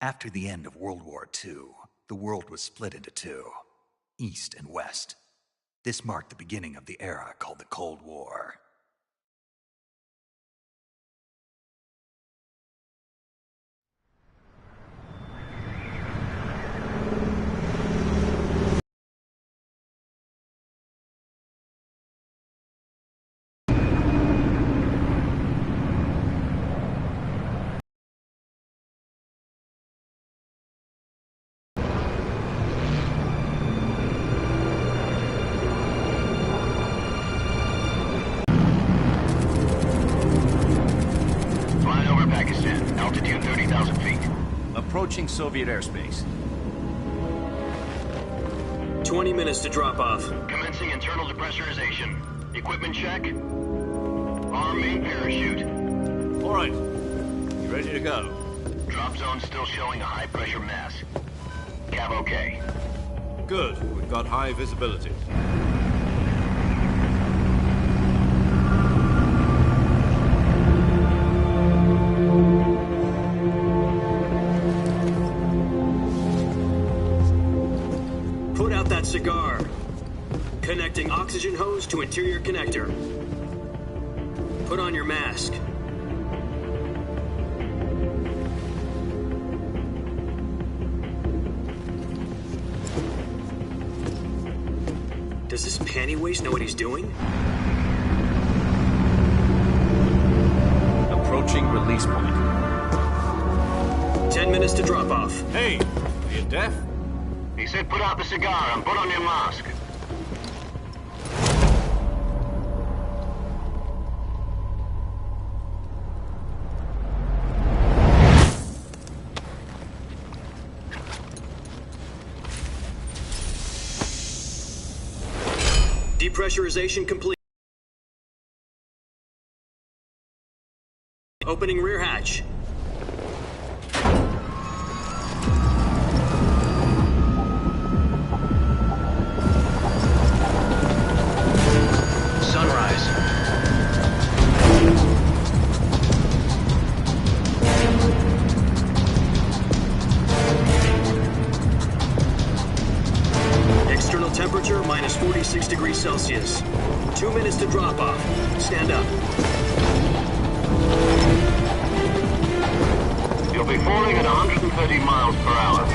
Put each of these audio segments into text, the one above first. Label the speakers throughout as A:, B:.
A: After the end of World War II, the world was split into two, East and West. This marked the beginning of the era called the Cold War.
B: Altitude 30,000 feet.
C: Approaching Soviet airspace.
D: 20 minutes to drop off.
B: Commencing internal depressurization. Equipment check. Arm main parachute.
C: All right. You ready to go?
B: Drop zone still showing a high pressure mass. Cav okay.
C: Good. We've got high visibility.
D: Put out that cigar. Connecting oxygen hose to interior connector. Put on your mask. Does this panty waste know what he's doing?
C: Approaching release point.
D: 10 minutes to drop off.
C: Hey, are you deaf?
B: He said put out the cigar and put on your mask.
D: Depressurization complete. Opening rear hatch.
B: Sunrise.
D: External temperature minus 46 degrees Celsius. 2 minutes to drop off. Stand up.
B: You'll be falling at 130 miles per hour.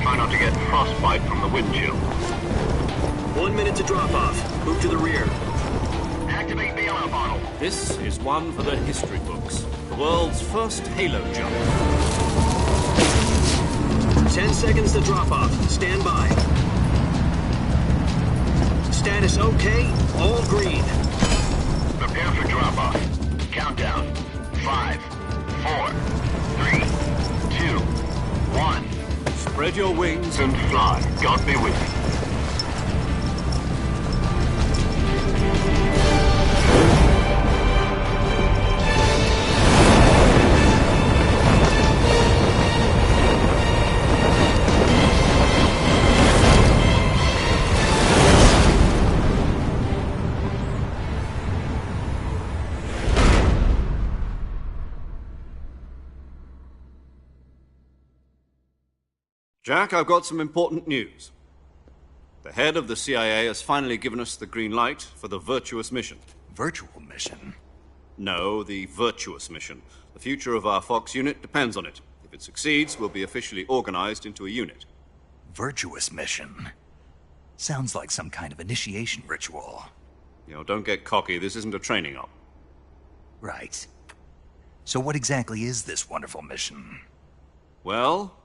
B: Try not to get frostbite from the wind chill.
D: 1 minute to drop off. Move to the rear.
B: Activate bailout bottle.
C: This is one for the history books. The world's first halo jump.
D: 10 seconds to drop off. Stand by. Status okay. All green.
B: Prepare for drop-off. Countdown. 5, 4, 3, 2, 1.
C: Spread your wings
B: And fly. God be with you.
C: Jack, I've got some important news. The head of the CIA has finally given us the green light for the Virtuous mission.
A: Virtual mission?
C: No, the Virtuous mission. The future of our Fox unit depends on it. If it succeeds, we'll be officially organized into a unit.
A: Virtuous mission? Sounds like some kind of initiation ritual.
C: You know, don't get cocky. This isn't a training op.
A: Right. So what exactly is this wonderful mission?
C: Well,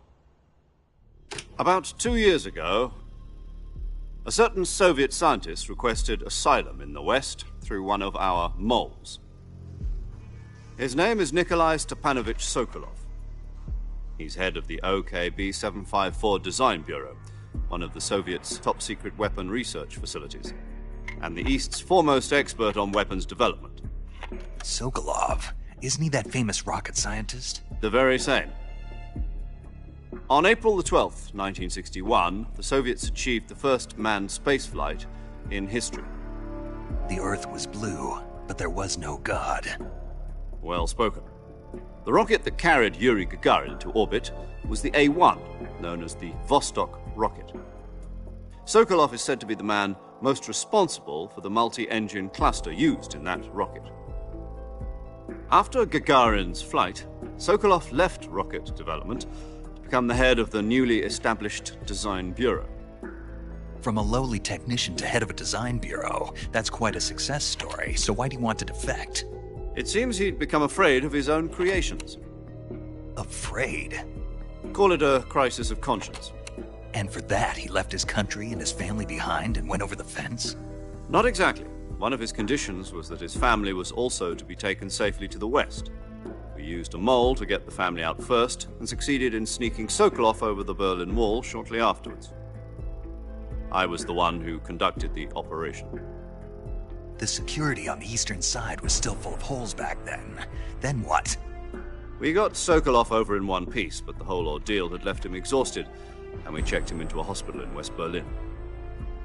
C: about 2 years ago, a certain Soviet scientist requested asylum in the West through one of our moles. His name is Nikolai Stepanovich Sokolov. He's head of the OKB 754 Design Bureau, one of the Soviets' top-secret weapon research facilities, and the East's foremost expert on weapons development.
A: Sokolov? Isn't he that famous rocket scientist?
C: The very same. On April the 12th, 1961, the Soviets achieved the first manned spaceflight in history.
A: The Earth was blue, but there was no God.
C: Well spoken. The rocket that carried Yuri Gagarin to orbit was the A-1, known as the Vostok rocket. Sokolov is said to be the man most responsible for the multi-engine cluster used in that rocket. After Gagarin's flight, Sokolov left rocket development to become the head of the newly established Design Bureau.
A: From a lowly technician to head of a design bureau, that's quite a success story, so why do you want to defect?
C: It seems he'd become afraid of his own creations.
A: Afraid?
C: Call it a crisis of conscience.
A: And for that, he left his country and his family behind and went over the fence?
C: Not exactly. One of his conditions was that his family was also to be taken safely to the west. We used a mole to get the family out first and succeeded in sneaking Sokolov over the Berlin Wall shortly afterwards. I was the one who conducted the operation.
A: The security on the eastern side was still full of holes back then. Then what?
C: We got Sokolov over in one piece, but the whole ordeal had left him exhausted, and we checked him into a hospital in West Berlin.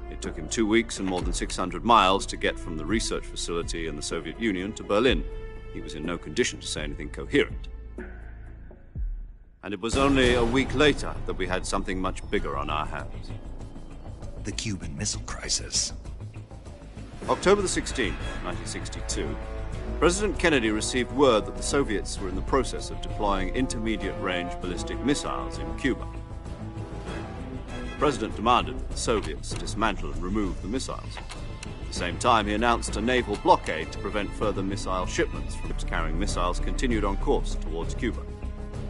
C: It took him 2 weeks and more than 600 miles to get from the research facility in the Soviet Union to Berlin. He was in no condition to say anything coherent. And it was only a week later that we had something much bigger on our hands.
A: The Cuban Missile Crisis.
C: October the 16th, 1962, President Kennedy received word that the Soviets were in the process of deploying intermediate-range ballistic missiles in Cuba. The President demanded that the Soviets dismantle and remove the missiles. At the same time, he announced a naval blockade to prevent further missile shipments. Ships carrying missiles continued on course towards Cuba.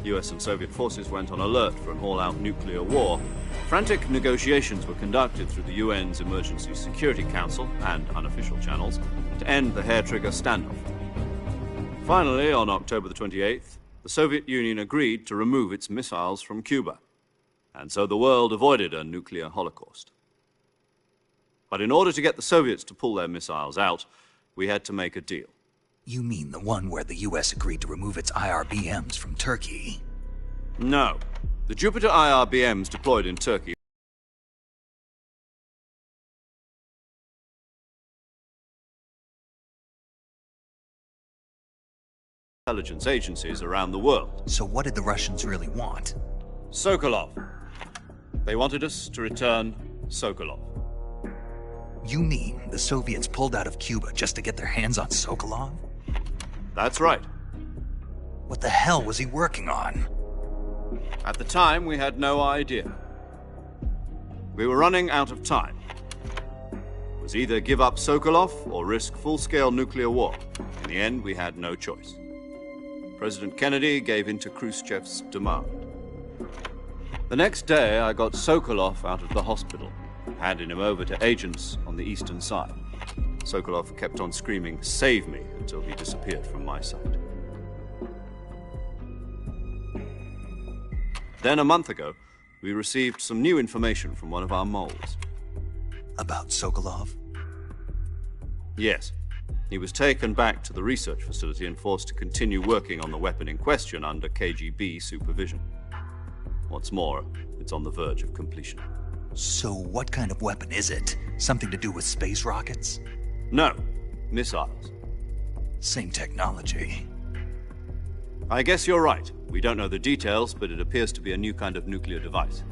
C: US and Soviet forces went on alert for an all-out nuclear war. Frantic negotiations were conducted through the UN's Emergency Security Council and unofficial channels to end the hair-trigger standoff. Finally, on October the 28th, the Soviet Union agreed to remove its missiles from Cuba, and so the world avoided a nuclear holocaust. But in order to get the Soviets to pull their missiles out, we had to make a deal.
A: You mean the one where the US agreed to remove its IRBMs from Turkey?
C: No. The Jupiter IRBMs deployed in Turkey intelligence agencies around the world.
A: So what did the Russians really want?
C: Sokolov. They wanted us to return Sokolov.
A: You mean the Soviets pulled out of Cuba just to get their hands on Sokolov?
C: That's right.
A: What the hell was he working on?
C: At the time, we had no idea. We were running out of time. It was either give up Sokolov or risk full-scale nuclear war. In the end, we had no choice. President Kennedy gave in to Khrushchev's demand. The next day, I got Sokolov out of the hospital, handing him over to agents on the eastern side. Sokolov kept on screaming, "Save me," until he disappeared from my sight. Then, a month ago, we received some new information from one of our moles.
A: About Sokolov?
C: Yes. He was taken back to the research facility and forced to continue working on the weapon in question under KGB supervision. What's more, it's on the verge of completion.
A: So what kind of weapon is it? Something to do with space rockets?
C: No, missiles.
A: Same technology.
C: I guess you're right. We don't know the details, but it appears to be a new kind of nuclear device.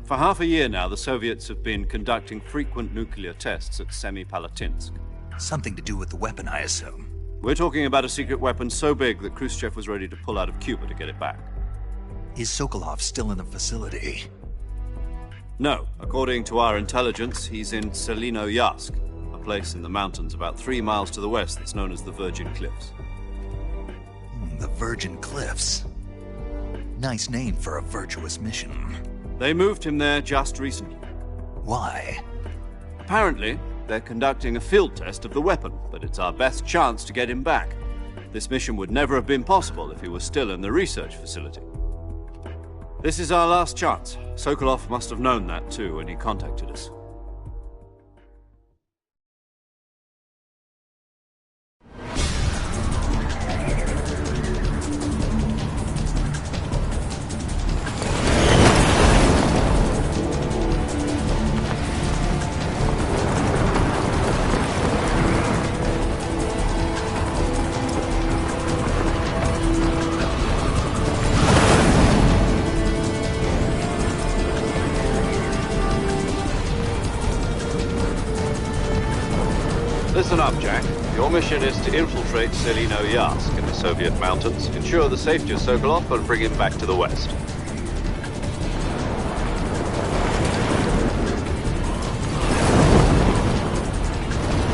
C: For half a year now, the Soviets have been conducting frequent nuclear tests at Semipalatinsk.
A: Something to do with the weapon, I assume.
C: We're talking about a secret weapon so big that Khrushchev was ready to pull out of Cuba to get it back.
A: Is Sokolov still in the facility?
C: No. According to our intelligence, he's in Selinoyarsk, a place in the mountains about 3 miles to the west that's known as the Virgin Cliffs.
A: The Virgin Cliffs. Nice name for a virtuous mission.
C: They moved him there just recently.
A: Why?
C: Apparently, they're conducting a field test of the weapon, but it's our best chance to get him back. This mission would never have been possible if he was still in the research facility. This is our last chance. Sokolov must have known that too when he contacted us. up, Jack. Your mission is to infiltrate Selino Yask in the Soviet mountains, ensure the safety of Sokolov, and bring him back to the West.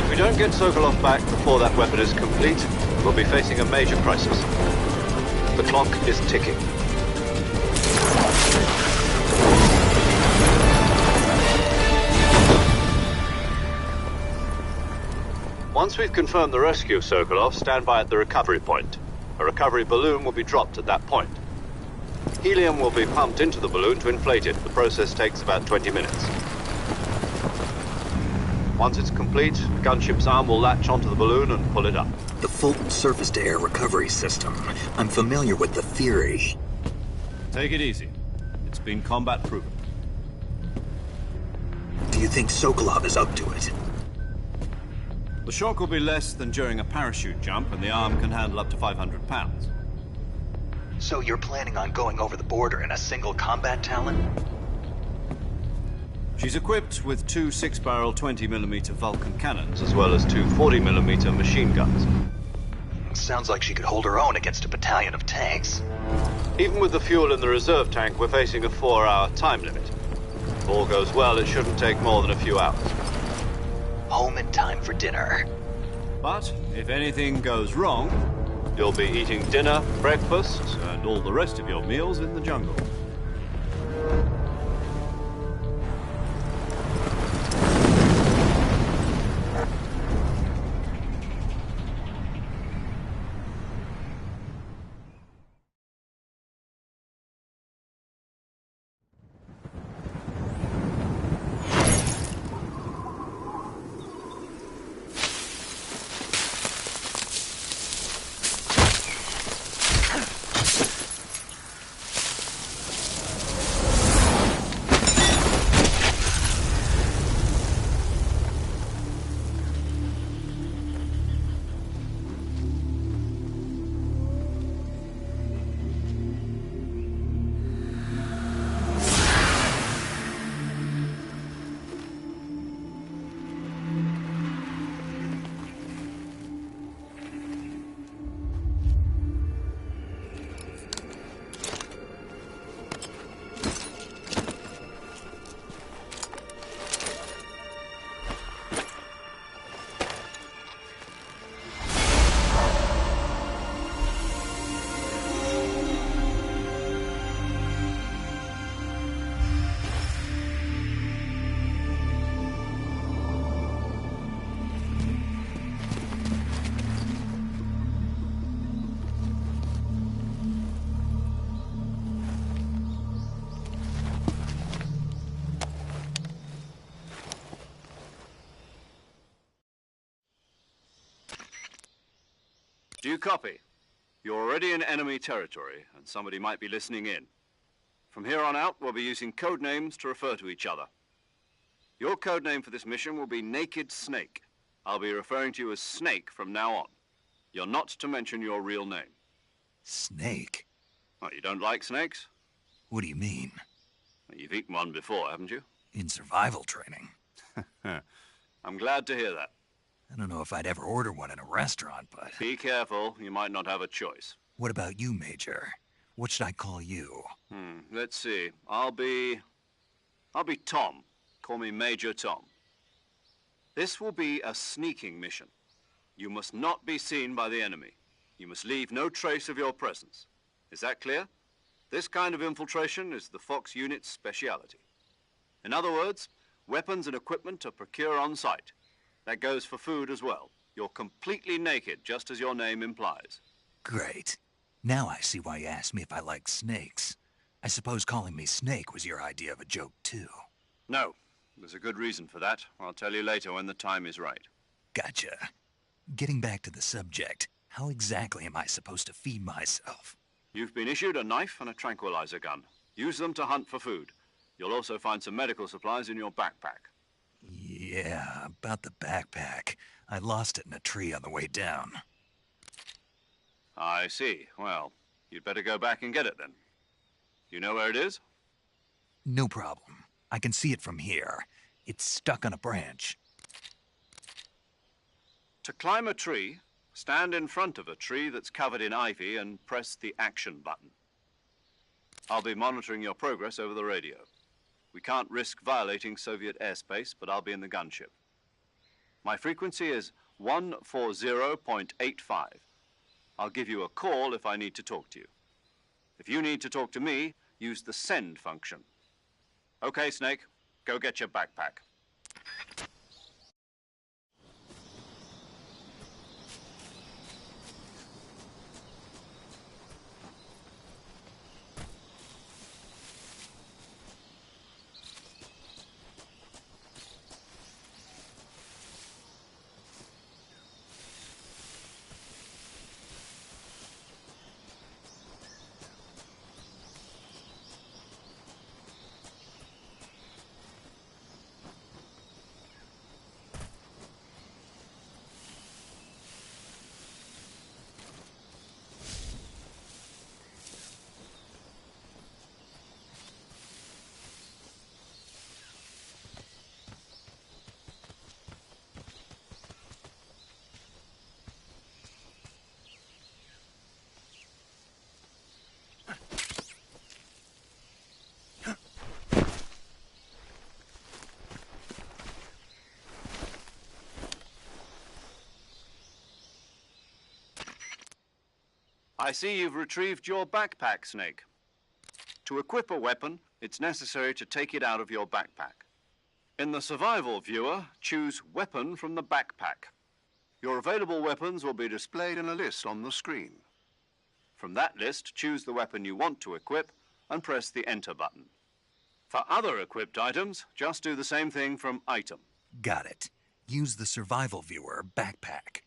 C: If we don't get Sokolov back before that weapon is complete, we'll be facing a major crisis. The clock is ticking. Once we've confirmed the rescue of Sokolov, stand by at the recovery point. A recovery balloon will be dropped at that point. Helium will be pumped into the balloon to inflate it. The process takes about 20 minutes. Once it's complete, the gunship's arm will latch onto the balloon and pull it up.
A: The Fulton surface-to-air recovery system. I'm familiar with the theory.
C: Take it easy. It's been combat-proven.
A: Do you think Sokolov is up to it?
C: The shock will be less than during a parachute jump, and the arm can handle up to 500 pounds.
A: So you're planning on going over the border in a single combat Talon?
C: She's equipped with two 6-barrel 20mm Vulcan cannons, as well as two 40mm machine guns.
A: Sounds like she could hold her own against a battalion of tanks.
C: Even with the fuel in the reserve tank, we're facing a 4-hour time limit. If all goes well, it shouldn't take more than a few hours.
A: Home in time for dinner.
C: But if anything goes wrong, you'll be eating dinner, breakfast, and all the rest of your meals in the jungle. Do you copy? You're already in enemy territory, and somebody might be listening in. From here on out, we'll be using code names to refer to each other. Your code name for this mission will be Naked Snake. I'll be referring to you as Snake from now on. You're not to mention your real name.
A: Snake?
C: What, you don't like snakes?
A: What do you mean?
C: Well, you've eaten one before, haven't you?
A: In survival training.
C: I'm glad to hear that.
A: I don't know if I'd ever order one in a restaurant, but...
C: Be careful, you might not have a choice.
A: What about you, Major? What should I call you?
C: Let's see. I'll be Tom. Call me Major Tom. This will be a sneaking mission. You must not be seen by the enemy. You must leave no trace of your presence. Is that clear? This kind of infiltration is the Fox unit's speciality. In other words, weapons and equipment are procured on site. That goes for food as well. You're completely naked, just as your name implies.
A: Great. Now I see why you asked me if I like snakes. I suppose calling me Snake was your idea of a joke, too.
C: No. There's a good reason for that. I'll tell you later when the time is right.
A: Gotcha. Getting back to the subject, how exactly am I supposed to feed myself?
C: You've been issued a knife and a tranquilizer gun. Use them to hunt for food. You'll also find some medical supplies in your backpack.
A: Yeah, about the backpack. I lost it in a tree on the way down.
C: I see. Well, you'd better go back and get it then. You know where it is?
A: No problem. I can see it from here. It's stuck on a branch.
C: To climb a tree, stand in front of a tree that's covered in ivy and press the action button. I'll be monitoring your progress over the radio. We can't risk violating Soviet airspace, but I'll be in the gunship. My frequency is 140.85. I'll give you a call if I need to talk to you. If you need to talk to me, use the send function. Okay, Snake, go get your backpack. I see you've retrieved your backpack, Snake. To equip a weapon, it's necessary to take it out of your backpack. In the survival viewer, choose Weapon from the backpack. Your available weapons will be displayed in a list on the screen. From that list, choose the weapon you want to equip and press the Enter button. For other equipped items, just do the same thing from Item.
A: Got it. Use the survival viewer backpack.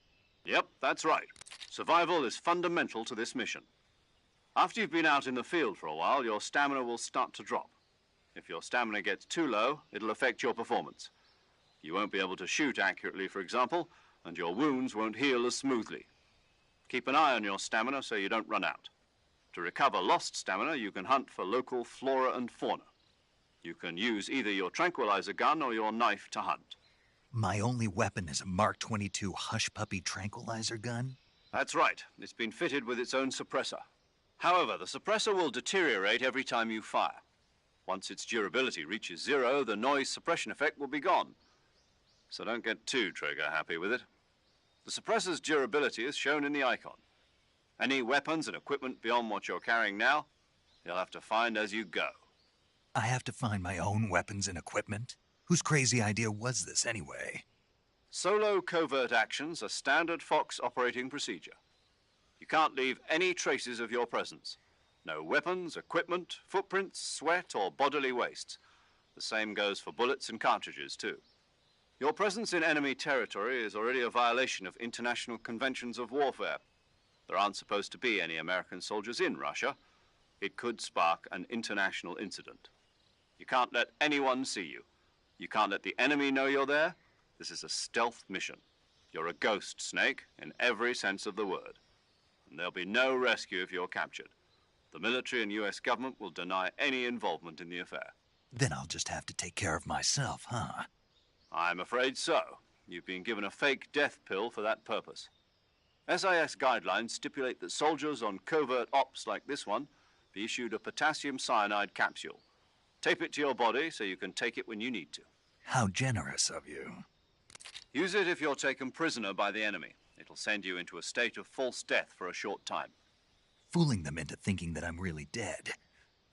C: Yep, that's right. Survival is fundamental to this mission. After you've been out in the field for a while, your stamina will start to drop. If your stamina gets too low, it'll affect your performance. You won't be able to shoot accurately, for example, and your wounds won't heal as smoothly. Keep an eye on your stamina so you don't run out. To recover lost stamina, you can hunt for local flora and fauna. You can use either your tranquilizer gun or your knife to hunt.
A: My only weapon is a Mark 22 Hush Puppy tranquilizer gun?
C: That's right. It's been fitted with its own suppressor. However, the suppressor will deteriorate every time you fire. Once its durability reaches 0, the noise suppression effect will be gone. So don't get too trigger-happy with it. The suppressor's durability is shown in the icon. Any weapons and equipment beyond what you're carrying now, you'll have to find as you go.
A: I have to find my own weapons and equipment? Whose crazy idea was this, anyway?
C: Solo covert actions are standard Fox operating procedure. You can't leave any traces of your presence. No weapons, equipment, footprints, sweat, or bodily wastes. The same goes for bullets and cartridges, too. Your presence in enemy territory is already a violation of international conventions of warfare. There aren't supposed to be any American soldiers in Russia. It could spark an international incident. You can't let anyone see you. You can't let the enemy know you're there. This is a stealth mission. You're a ghost, Snake, in every sense of the word. And there'll be no rescue if you're captured. The military and U.S. government will deny any involvement in the affair.
A: Then I'll just have to take care of myself, huh?
C: I'm afraid so. You've been given a fake death pill for that purpose. SIS guidelines stipulate that soldiers on covert ops like this one be issued a potassium cyanide capsule. Tape it to your body so you can take it when you need to.
A: How generous of you.
C: Use it if you're taken prisoner by the enemy. It'll send you into a state of false death for a short time.
A: Fooling them into thinking that I'm really dead.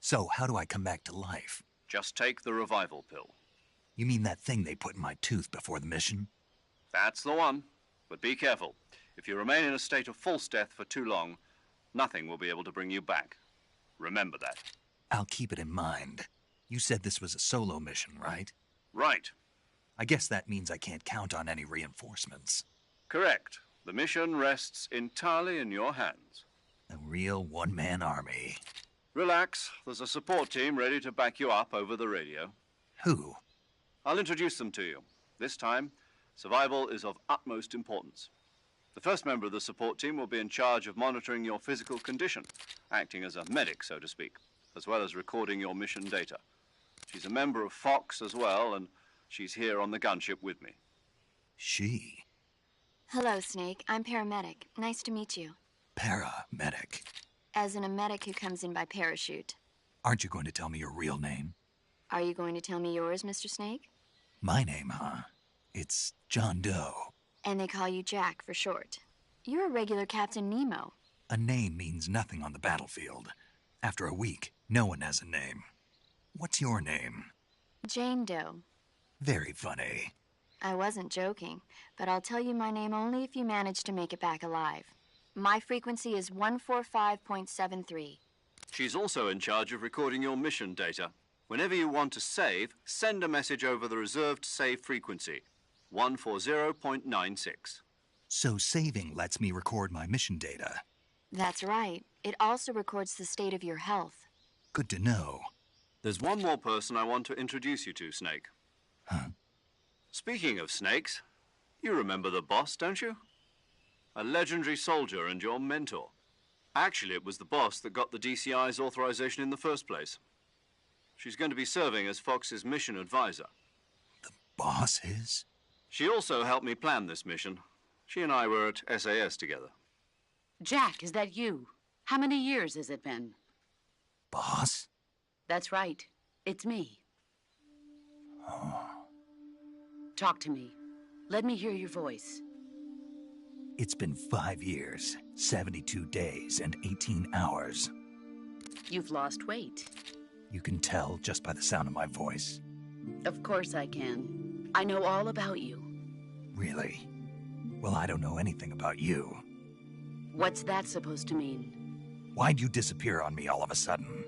A: So, how do I come back to life?
C: Just take the revival pill.
A: You mean that thing they put in my tooth before the mission?
C: That's the one. But be careful. If you remain in a state of false death for too long, nothing will be able to bring you back. Remember that.
A: I'll keep it in mind. You said this was a solo mission, right?
C: Right.
A: I guess that means I can't count on any reinforcements.
C: Correct. The mission rests entirely in your hands.
A: A real one-man army.
C: Relax. There's a support team ready to back you up over the radio.
A: Who?
C: I'll introduce them to you. This time, survival is of utmost importance. The first member of the support team will be in charge of monitoring your physical condition, acting as a medic, so to speak, as well as recording your mission data. She's a member of Fox as well, and she's here on the gunship with me.
A: She?
E: Hello, Snake. I'm paramedic. Nice to meet you.
A: Paramedic.
E: As in a medic who comes in by parachute.
A: Aren't you going to tell me your real name?
E: Are you going to tell me yours, Mr. Snake?
A: My name, huh? It's John Doe.
E: And they call you Jack for short. You're a regular Captain Nemo.
A: A name means nothing on the battlefield. After a week, no one has a name. What's your name?
E: Jane Doe.
A: Very funny.
E: I wasn't joking, but I'll tell you my name only if you manage to make it back alive. My frequency is 145.73.
C: She's also in charge of recording your mission data. Whenever you want to save, send a message over the reserved save frequency, 140.96.
A: So saving lets me record my mission data.
E: That's right. It also records the state of your health.
A: Good to know.
C: There's one more person I want to introduce you to, Snake.
A: Huh?
C: Speaking of snakes, you remember the boss, don't you? A legendary soldier and your mentor. Actually, it was the boss that got the DCI's authorization in the first place. She's going to be serving as Fox's mission advisor.
A: The boss is?
C: She also helped me plan this mission. She and I were at SAS together.
F: Jack, is that you? How many years has it been?
A: Boss?
F: That's right. It's me.
A: Oh.
F: Talk to me. Let me hear your voice.
A: It's been 5 years, 72 days, and 18 hours.
F: You've lost weight.
A: You can tell just by the sound of my voice.
F: Of course I can. I know all about you.
A: Really? Well, I don't know anything about you.
F: What's that supposed to mean?
A: Why'd you disappear on me all of a sudden?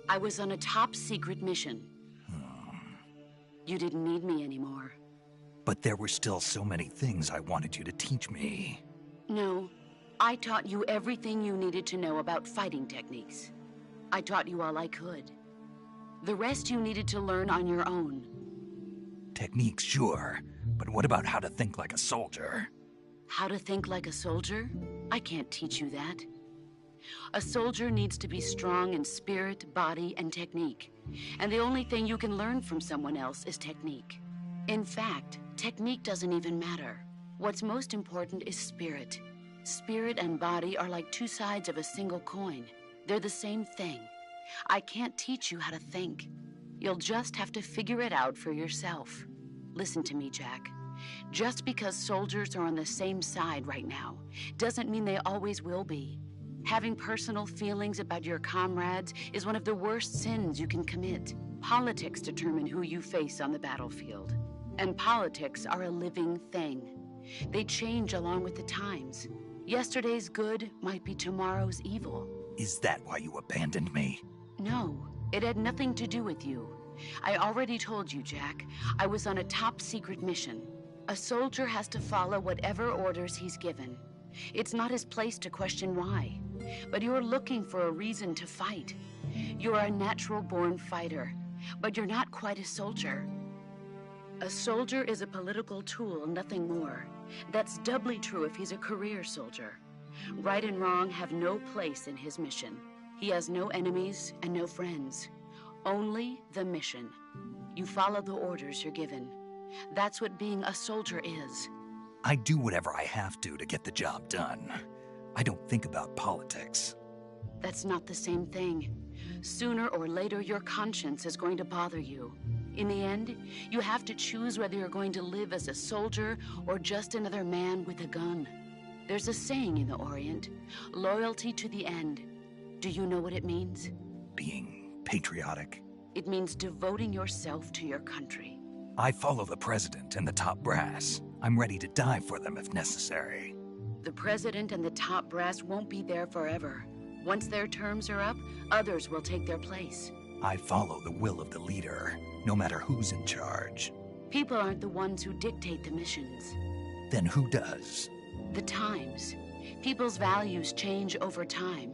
F: I was on a top-secret mission. You didn't need me anymore.
A: But there were still so many things I wanted you to teach me.
F: No, I taught you everything you needed to know about fighting techniques. I taught you all I could. The rest you needed to learn on your own.
A: Techniques, sure. But what about how to think like a soldier?
F: How to think like a soldier? I can't teach you that. A soldier needs to be strong in spirit, body, and technique. And the only thing you can learn from someone else is technique. In fact, technique doesn't even matter. What's most important is spirit. Spirit and body are like two sides of a single coin. They're the same thing. I can't teach you how to think. You'll just have to figure it out for yourself. Listen to me, Jack. Just because soldiers are on the same side right now doesn't mean they always will be. Having personal feelings about your comrades is one of the worst sins you can commit. Politics determine who you face on the battlefield. And politics are a living thing. They change along with the times. Yesterday's good might be tomorrow's evil.
A: Is that why you abandoned me?
F: No, it had nothing to do with you. I already told you, Jack. I was on a top-secret mission. A soldier has to follow whatever orders he's given. It's not his place to question why. But you're looking for a reason to fight. You're a natural-born fighter, but you're not quite a soldier. A soldier is a political tool, nothing more. That's doubly true if he's a career soldier. Right and wrong have no place in his mission. He has no enemies and no friends. Only the mission. You follow the orders you're given. That's what being a soldier is.
A: I do whatever I have to get the job done. I don't think about politics.
F: That's not the same thing. Sooner or later, your conscience is going to bother you. In the end, you have to choose whether you're going to live as a soldier or just another man with a gun. There's a saying in the Orient, loyalty to the end. Do you know what it means?
A: Being patriotic.
F: It means devoting yourself to your country.
A: I follow the president and the top brass. I'm ready to die for them if necessary.
F: The president and the top brass won't be there forever. Once their terms are up, others will take their place.
A: I follow the will of the leader, no matter who's in charge.
F: People aren't the ones who dictate the missions.
A: Then who does?
F: The times. People's values change over time,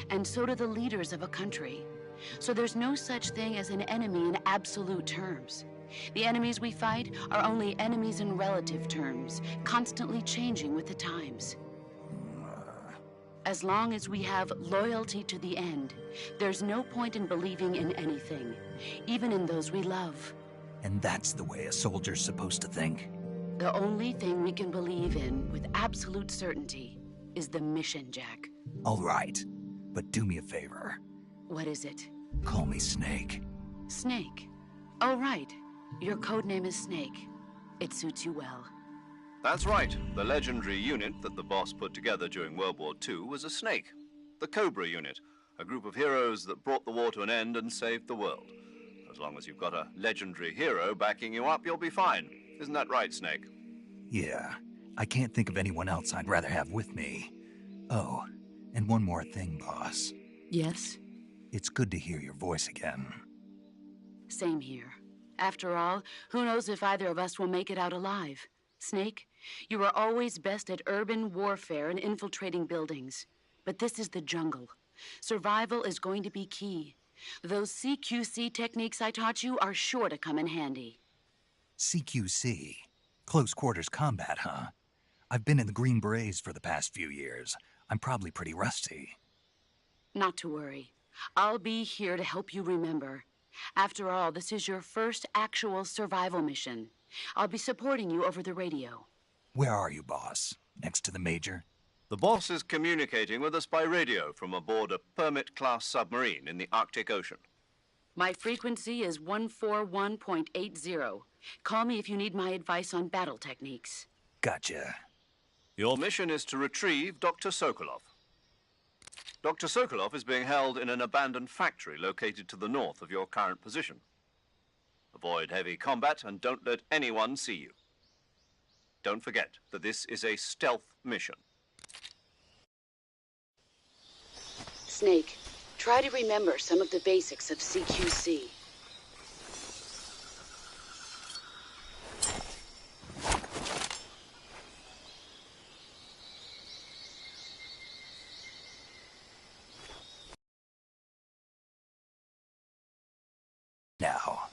F: and so do the leaders of a country. So there's no such thing as an enemy in absolute terms. The enemies we fight are only enemies in relative terms, constantly changing with the times. As long as we have loyalty to the end, there's no point in believing in anything, even in those we love.
A: And that's the way a soldier's supposed to think?
F: The only thing we can believe in with absolute certainty is the mission, Jack.
A: All right, but do me a favor.
F: What is it?
A: Call me Snake.
F: Snake. Oh, right. Your code name is Snake. It suits you well.
C: That's right. The legendary unit that the boss put together during World War II was a snake. The Cobra unit, a group of heroes that brought the war to an end and saved the world. As long as you've got a legendary hero backing you up, you'll be fine. Isn't that right, Snake?
A: Yeah, I can't think of anyone else I'd rather have with me. Oh, and one more thing, boss.
F: Yes?
A: It's good to hear your voice again.
F: Same here. After all, who knows if either of us will make it out alive? Snake, you are always best at urban warfare and infiltrating buildings. But this is the jungle. Survival is going to be key. Those CQC techniques I taught you are sure to come in handy.
A: CQC? Close quarters combat, huh? I've been in the Green Berets for the past few years. I'm probably pretty rusty.
F: Not to worry. I'll be here to help you remember. After all, this is your first actual survival mission. I'll be supporting you over the radio.
A: Where are you, boss? Next to the Major?
C: The boss is communicating with us by radio from aboard a Permit-class submarine in the Arctic Ocean.
F: My frequency is 141.80. Call me if you need my advice on battle techniques.
A: Gotcha.
C: Your mission is to retrieve Dr. Sokolov. Dr. Sokolov is being held in an abandoned factory located to the north of your current position. Avoid heavy combat and don't let anyone see you. Don't forget that this is a stealth mission.
F: Snake, try to remember some of the basics of CQC.
A: Now.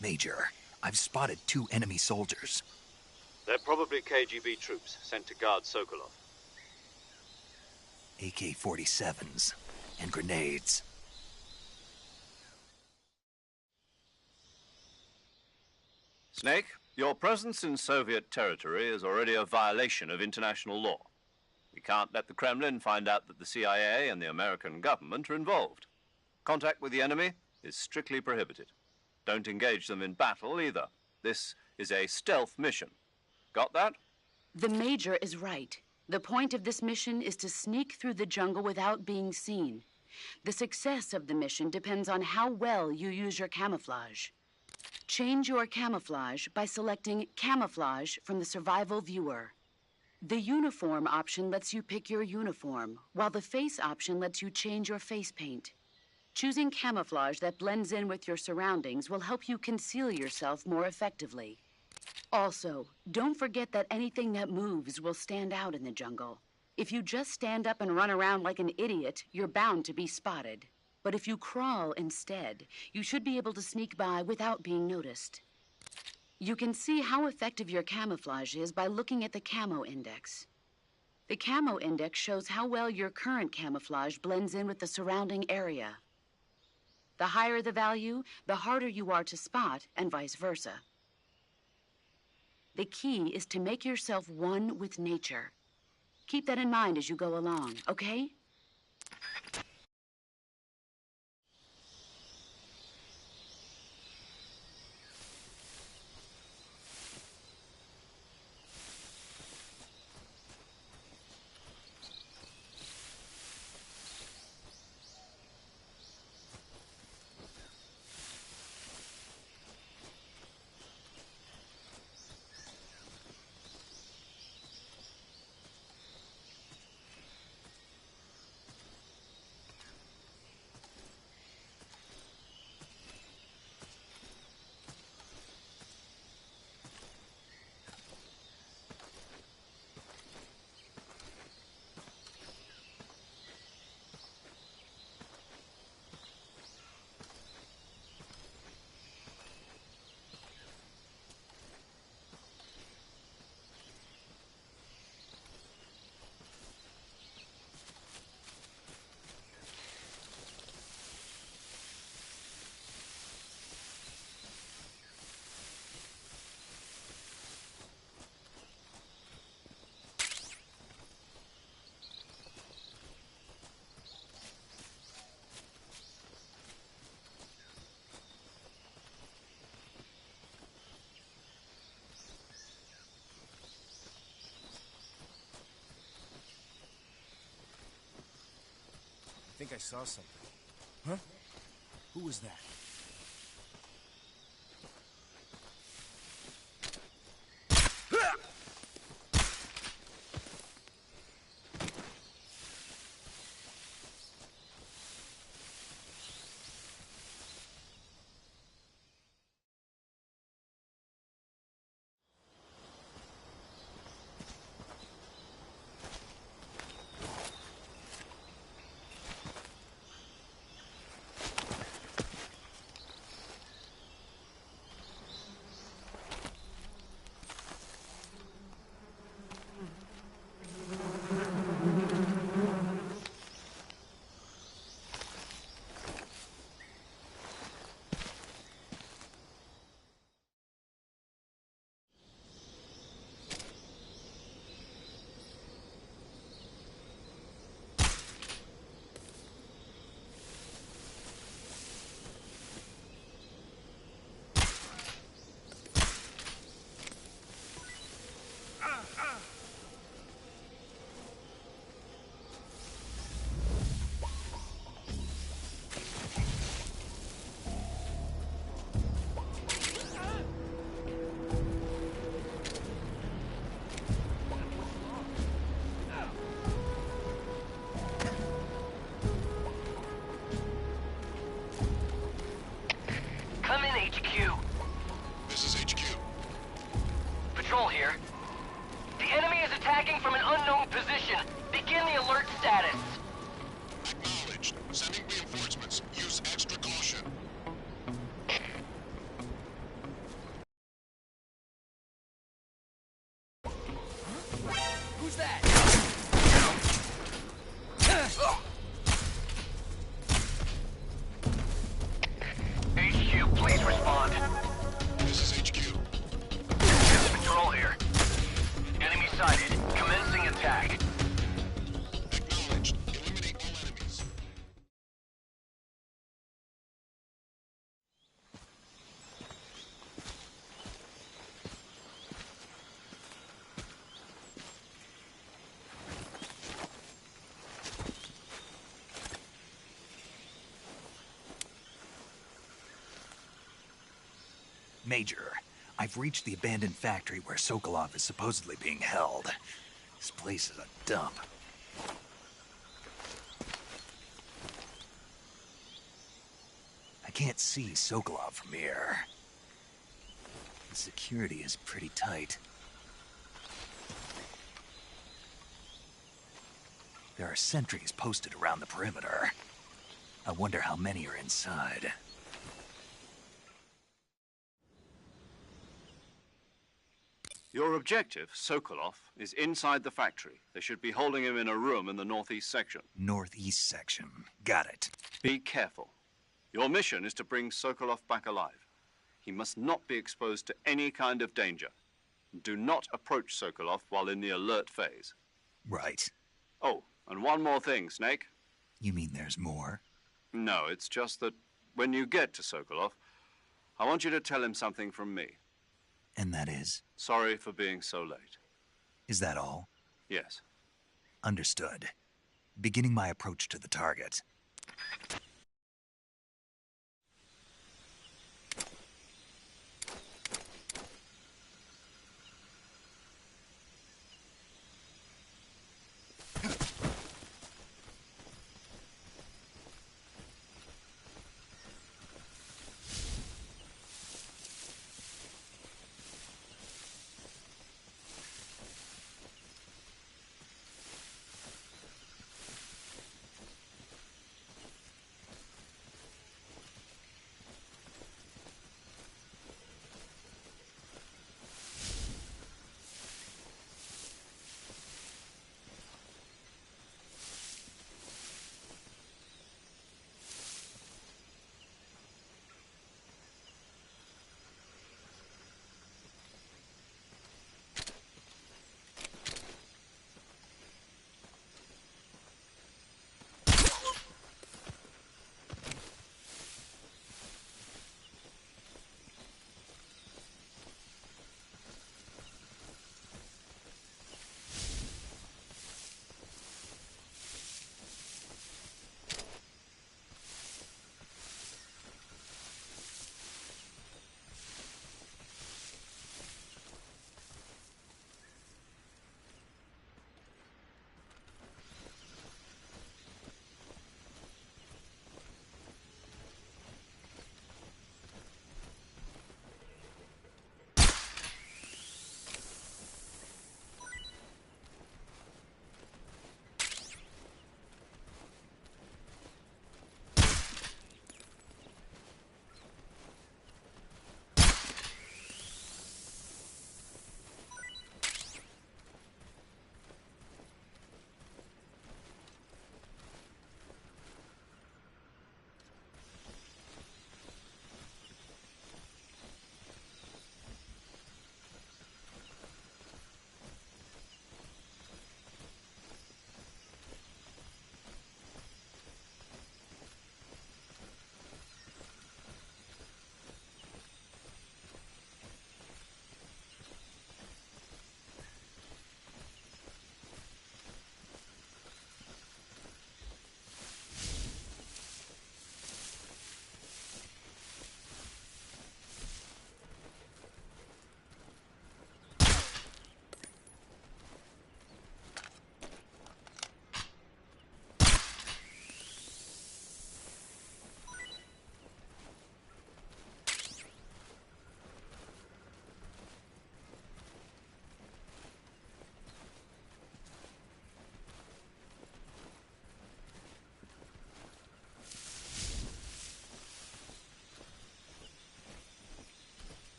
A: Major, I've spotted 2 enemy soldiers.
C: They're probably KGB troops sent to guard Sokolov.
A: AK-47s and grenades.
C: Snake, your presence in Soviet territory is already a violation of international law. We can't let the Kremlin find out that the CIA and the American government are involved. Contact with the enemy is strictly prohibited. Don't engage them in battle either. This is a stealth mission. Got that?
F: The Major is right. The point of this mission is to sneak through the jungle without being seen. The success of the mission depends on how well you use your camouflage. Change your camouflage by selecting Camouflage from the Survival Viewer. The Uniform option lets you pick your uniform, while the Face option lets you change your face paint. Choosing camouflage that blends in with your surroundings will help you conceal yourself more effectively. Also, don't forget that anything that moves will stand out in the jungle. If you just stand up and run around like an idiot, you're bound to be spotted. But if you crawl instead, you should be able to sneak by without being noticed. You can see how effective your camouflage is by looking at the Camo Index. The Camo Index shows how well your current camouflage blends in with the surrounding area. The higher the value, the harder you are to spot, and vice versa. The key is to make yourself one with nature. Keep that in mind as you go along, okay?
G: I think I saw something. Huh? Who was that?
H: Come in, HQ.
I: This is HQ.
H: Patrol here. The enemy is attacking from an unknown position. Begin the alert status.
I: Acknowledged. Sending reinforcements. Use extra caution.
G: Who's that?
H: HQ, please respond.
I: This is HQ.
A: Major, I've reached the abandoned factory where Sokolov is supposedly being held. This place is a dump. I can't see Sokolov from here. The security is pretty tight. There are sentries posted around the perimeter. I wonder how many are inside.
C: Your objective, Sokolov, is inside the factory. They should be holding him in a room in the northeast section.
A: Northeast section. Got it.
C: Be careful. Your mission is to bring Sokolov back alive. He must not be exposed to any kind of danger. Do not approach Sokolov while in the alert phase.
A: Right.
C: Oh, and one more thing, Snake.
A: You mean there's more?
C: No, it's just that when you get to Sokolov, I want you to tell him something from me.
A: And that is?
C: Sorry for being so late.
A: Is that all?
C: Yes.
A: Understood. Beginning my approach to the target.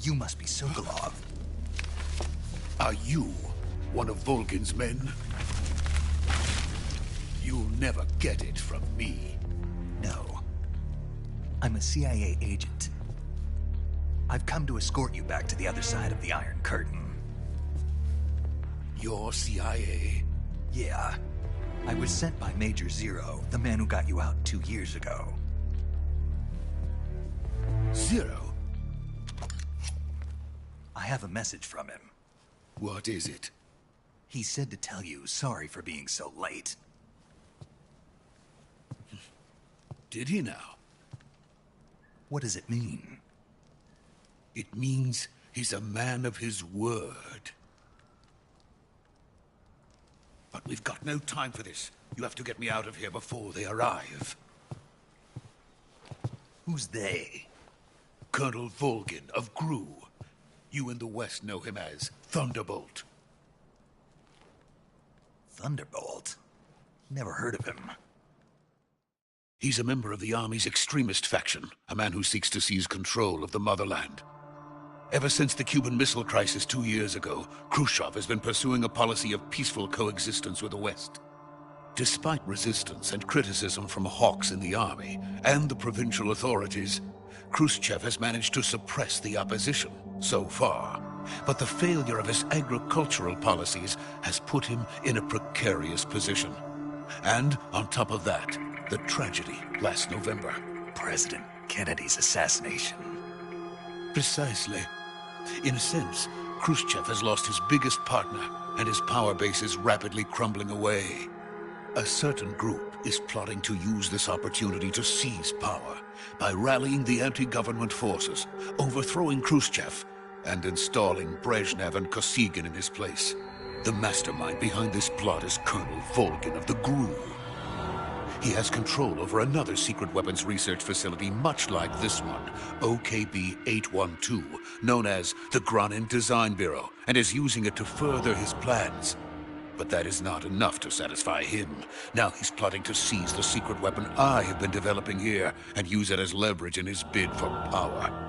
A: You must be Sokolov.
J: Are you one of Volgin's men? You'll never get it from me.
A: No. I'm a CIA agent. I've come to escort you back to the other side of the Iron Curtain.
J: You're CIA?
A: Yeah. I was sent by Major Zero, the man who got you out 2 years ago.
J: Zero?
A: I have a message from him.
J: What is it?
A: He said to tell you sorry for being so late.
J: Did he now?
A: What does it mean?
J: It means he's a man of his word. But we've got no time for this. You have to get me out of here before they arrive.
A: Who's they?
J: Colonel Volgin of GRU. You in the West know him as Thunderbolt.
A: Thunderbolt? Never heard of him.
J: He's a member of the Army's extremist faction, a man who seeks to seize control of the motherland. Ever since the Cuban Missile Crisis 2 years ago, Khrushchev has been pursuing a policy of peaceful coexistence with the West. Despite resistance and criticism from hawks in the army and the provincial authorities, Khrushchev has managed to suppress the opposition so far. But the failure of his agricultural policies has put him in a precarious position. And on top of that, the tragedy last November.
A: President Kennedy's assassination.
J: Precisely. In a sense, Khrushchev has lost his biggest partner, and his power base is rapidly crumbling away. A certain group is plotting to use this opportunity to seize power by rallying the anti-government forces, overthrowing Khrushchev, and installing Brezhnev and Kosygin in his place. The mastermind behind this plot is Colonel Volgin of the GRU. He has control over another secret weapons research facility much like this one, OKB-812, known as the Granin Design Bureau, and is using it to further his plans. But that is not enough to satisfy him. Now he's plotting to seize the secret weapon I have been developing here and use it as leverage in his bid for power.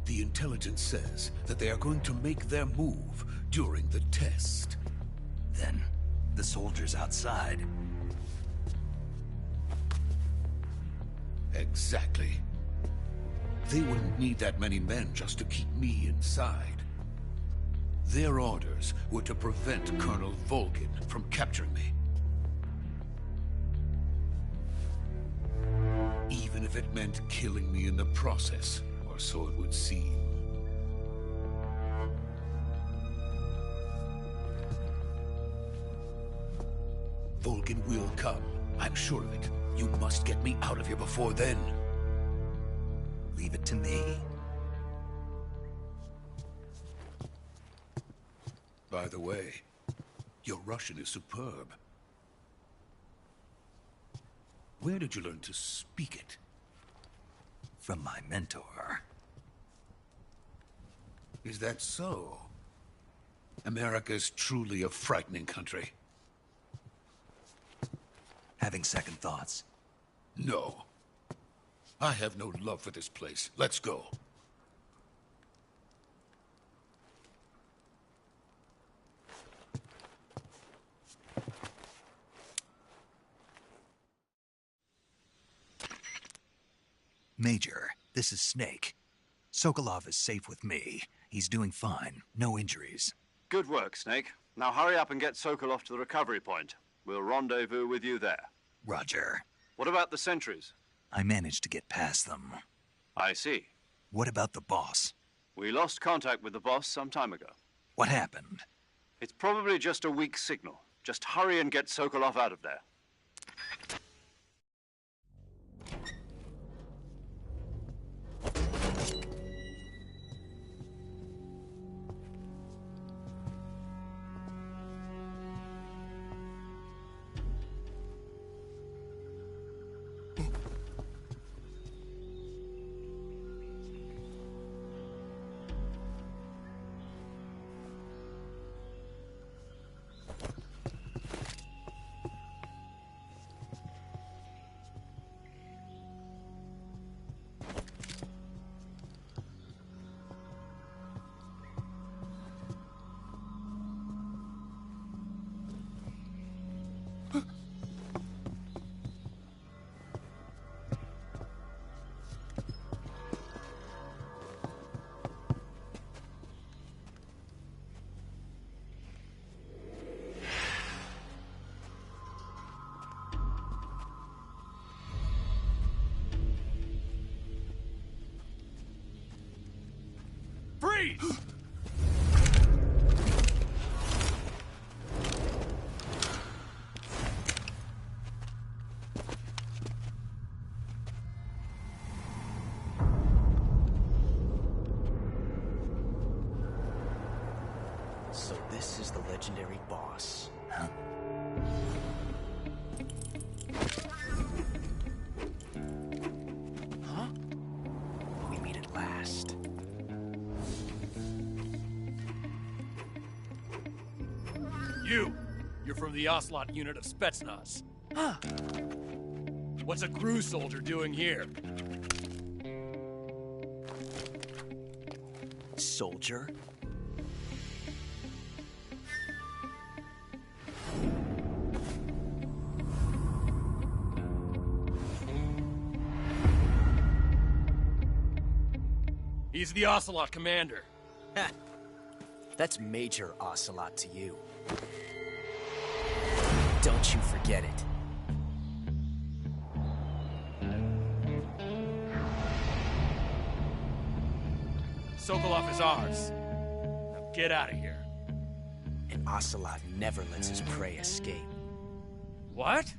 J: The intelligence says that they are going to make their move during the test.
A: Then, the soldiers outside.
J: Exactly. They wouldn't need that many men just to keep me inside. Their orders were to prevent Colonel Volgin from capturing me. Even if it meant killing me in the process, or so it would seem. Volgin will come. I'm sure of it. You must get me out of here before then.
A: Leave it to me.
J: By the way, your Russian is superb. Where did you learn to speak it?
A: From my mentor.
J: Is that so? America's truly a frightening country.
A: Having second thoughts?
J: No. I have no love for this place. Let's go.
A: Major, this is Snake. Sokolov is safe with me. He's doing fine. No injuries.
C: Good work, Snake. Now hurry up and get Sokolov to the recovery point. We'll rendezvous with you there.
A: Roger.
C: What about the sentries?
A: I managed to get past them.
C: I see.
A: What about the boss?
C: We lost contact with the boss some time ago.
A: What happened?
C: It's probably just a weak signal. Just hurry and get Sokolov out of there.
G: Freeze!
D: So this is the legendary boss.
A: Huh?
D: Huh? We meet at last.
K: You're from the Ocelot unit of Spetsnaz. Huh. What's a crew soldier doing here?
D: Soldier?
K: He's the Ocelot commander.
D: Ha! That's Major Ocelot to you. Don't you forget it.
K: Sokolov is ours. Now get out of here.
D: And Ocelot never lets his prey escape.
K: What?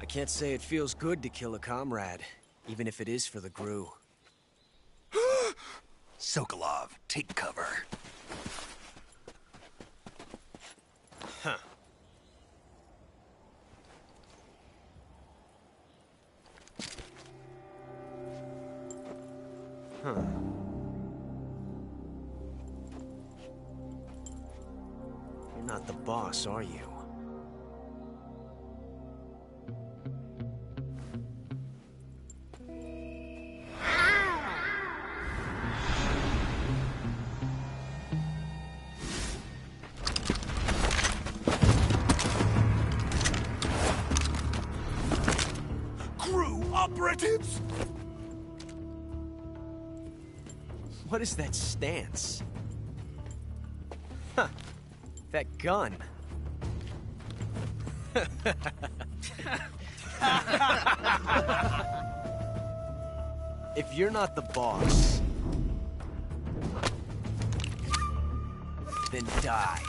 D: I can't say it feels good to kill a comrade, even if it is for the GRU.
A: Sokolov, take cover.
D: Huh. Huh. You're not the boss, are you?
A: Operatives?
D: What is that stance? Huh. That gun. If you're not the boss, then die.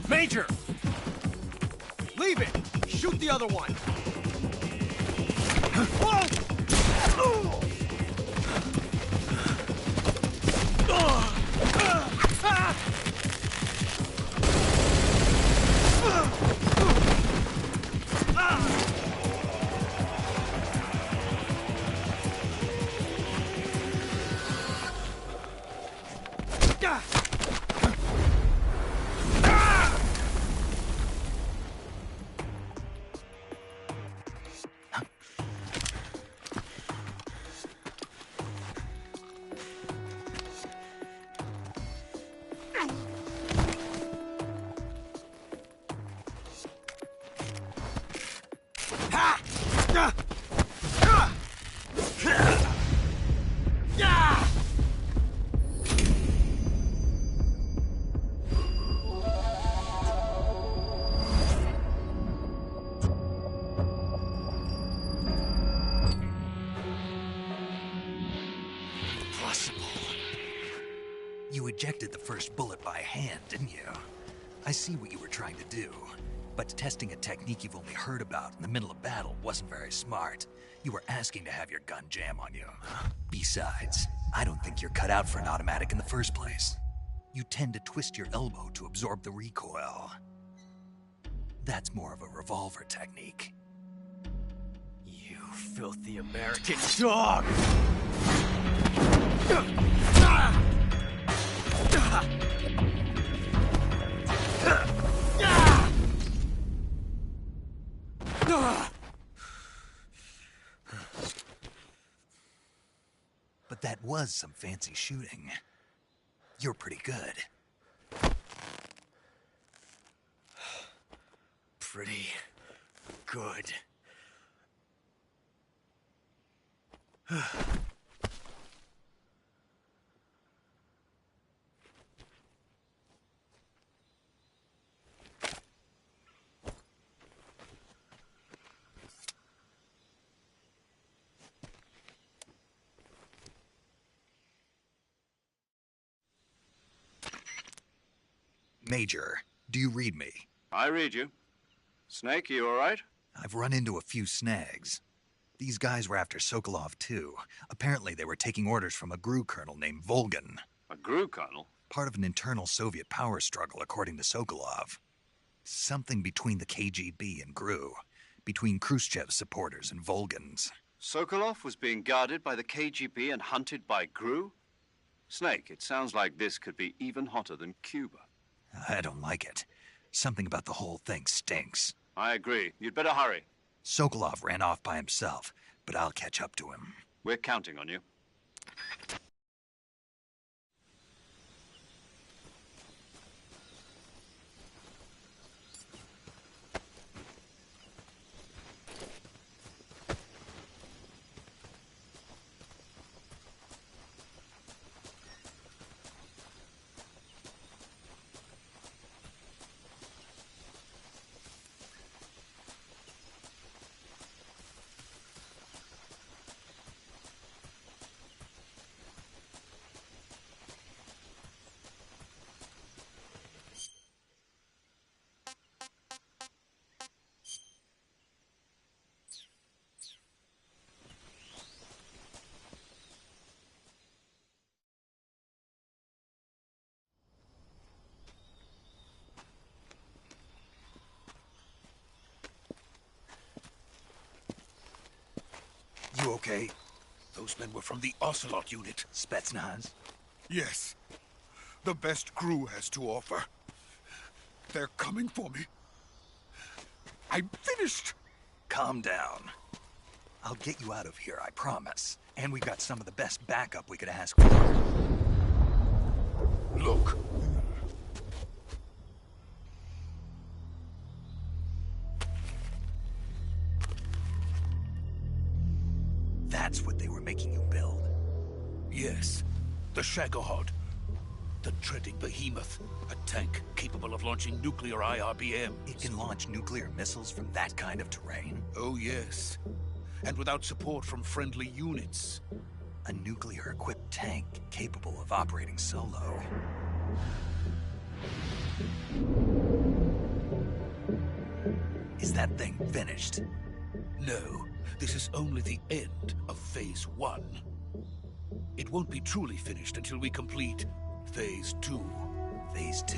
G: Major! Leave it! Shoot the other one!
A: ejected the first bullet by hand, didn't you? I see what you were trying to do, but testing a technique you've only heard about in the middle of battle wasn't very smart. You were asking to have your gun jam on you. Besides, I don't think you're cut out for an automatic in the first place. You tend to twist your elbow to absorb the recoil. That's more of a revolver technique.
D: You filthy American dog!
A: But that was some fancy shooting. You're pretty good.
D: Pretty good.
A: Major, do you read me?
C: I read you. Snake, you all right?
A: I've run into a few snags. These guys were after Sokolov, too. Apparently they were taking orders from a GRU colonel named Volgin.
C: A GRU colonel?
A: Part of an internal Soviet power struggle, according to Sokolov. Something between the KGB and GRU. Between Khrushchev's supporters and Volgin's.
C: Sokolov was being guarded by the KGB and hunted by GRU? Snake, it sounds like this could be even hotter than Cuba.
A: I don't like it. Something about the whole thing stinks.
C: I agree. You'd better hurry.
A: Sokolov ran off by himself, but I'll catch up to him.
C: We're counting on you.
A: You okay?
J: Those men were from the Ocelot unit.
A: Spetsnaz?
J: Yes. The best GRU has to offer. They're coming for me. I'm finished.
A: Calm down. I'll get you out of here, I promise. And we've got some of the best backup we could ask for.
J: Look.
A: That's what they were making you build?
J: Yes. The Shagohod. The treading behemoth. A tank capable of launching nuclear IRBMs.
A: It can launch nuclear missiles from that kind of terrain?
J: Oh, yes. And without support from friendly units.
A: A nuclear-equipped tank capable of operating solo. Is that thing finished?
J: No. This is only the end of Phase 1. It won't be truly finished until we complete Phase 2.
A: Phase 2?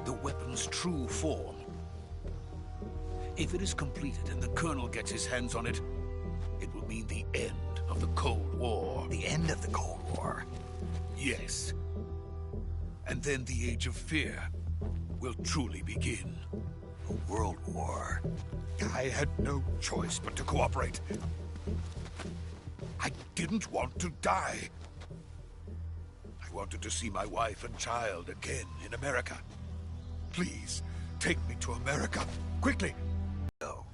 J: The weapon's true form. If it is completed and the Colonel gets his hands on it, it will mean the end of the Cold War.
A: The end of the Cold War?
J: Yes. And then the Age of Fear will truly begin.
A: A world war.
J: I had no choice but to cooperate. I didn't want to die. I wanted to see my wife and child again in America. Please, take me to America. Quickly!
A: Go.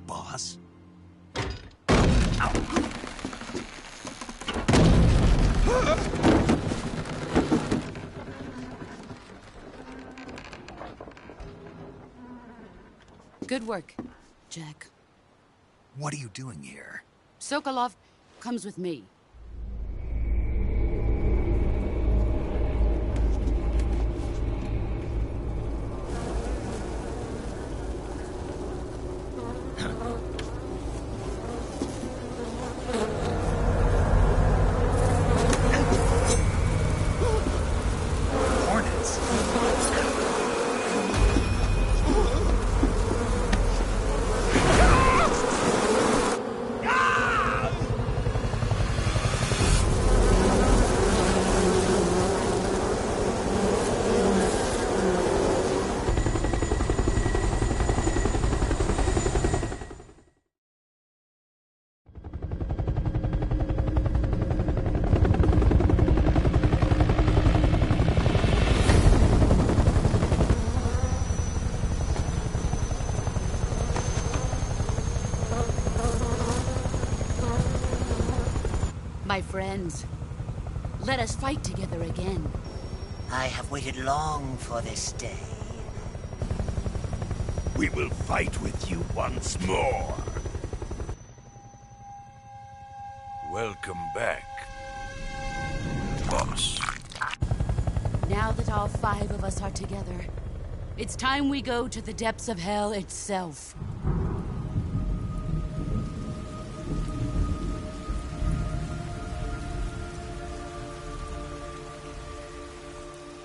A: Boss?
F: Good work, Jack.
A: What are you doing here?
F: Sokolov comes with me.
A: Hornets?
F: My friends, let us fight together again.
L: I have waited long for this day.
M: We will fight with you once more. Welcome back, boss.
F: Now that all 5 of us are together, it's time we go to the depths of hell itself.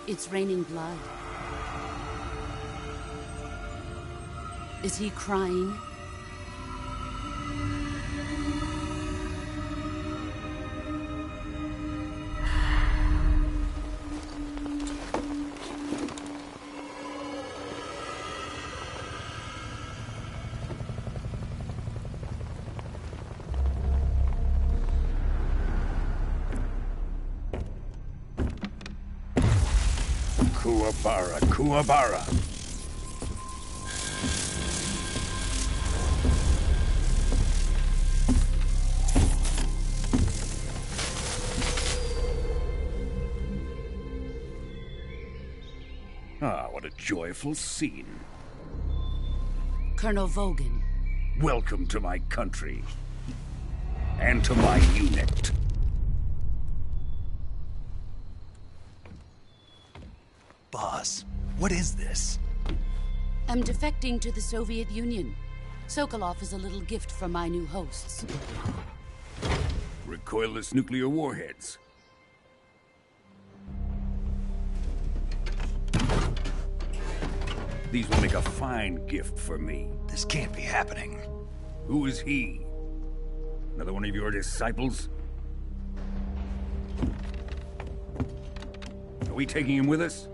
F: It's raining blood. Is he crying?
M: Kuwabara, Kuwabara. Ah, what a joyful scene.
F: Colonel Vogan.
M: Welcome to my country. And to my unit.
A: Boss, what is this?
F: I'm defecting to the Soviet Union. Sokolov is a little gift from my new hosts.
M: Recoilless nuclear warheads. These will make a fine gift for me.
A: This can't be happening.
M: Who is he? Another one of your disciples? Are we taking him with us?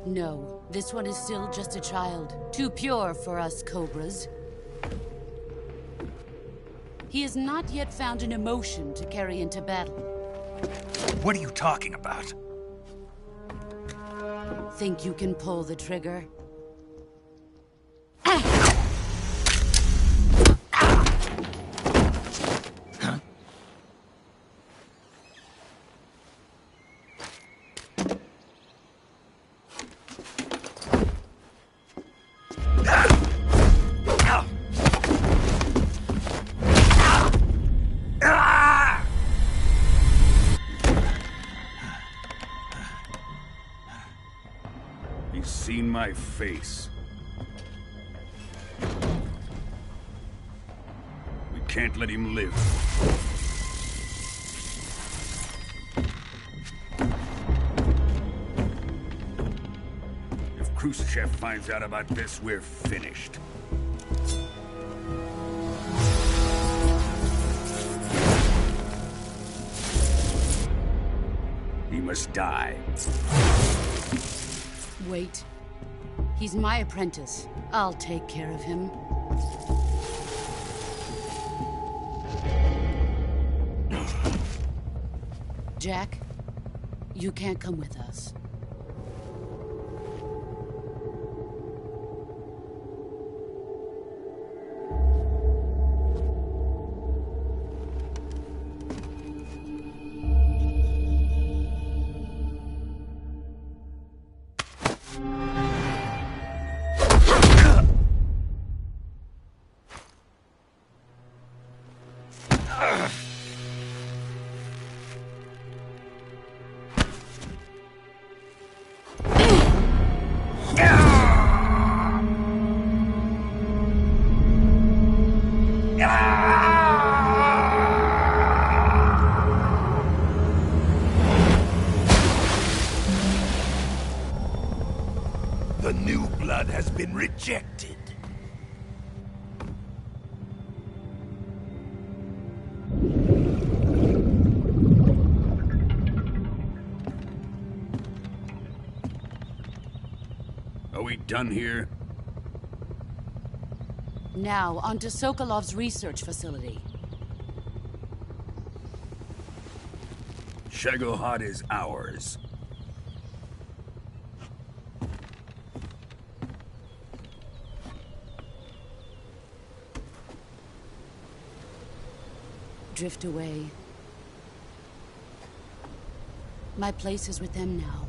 F: No, this one is still just a child. Too pure for us Cobras. He has not yet found an emotion to carry into battle.
A: What are you talking about?
F: Think you can pull the trigger?
M: He's seen my face. We can't let him live. Khrushchev finds out about this, we're finished. He must die.
F: Wait. He's my apprentice. I'll take care of him. Jack, you can't come with us.
J: The new blood has been rejected.
M: Are we done here?
F: Now, on to Sokolov's research facility.
M: Shagohod is ours.
F: Drift away. My place is with them now.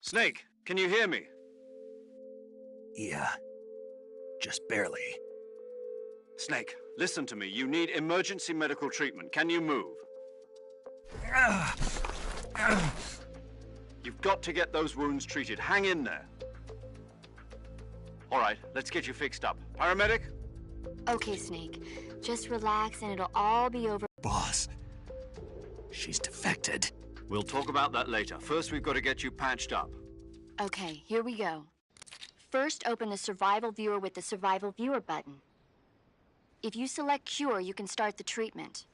C: Snake, can you hear me?
A: Yeah. Just barely.
C: Snake, listen to me. You need emergency medical treatment. Can you move? You've got to get those wounds treated. Hang in there. All right, let's get you fixed up. Paramedic?
E: Okay, Snake. Just relax and it'll all be over.
A: Boss, she's defected.
C: We'll talk about that later. First, we've got to get you patched up.
E: Okay, here we go. First, open the Survival Viewer with the Survival Viewer button. If you select Cure, you can start the treatment.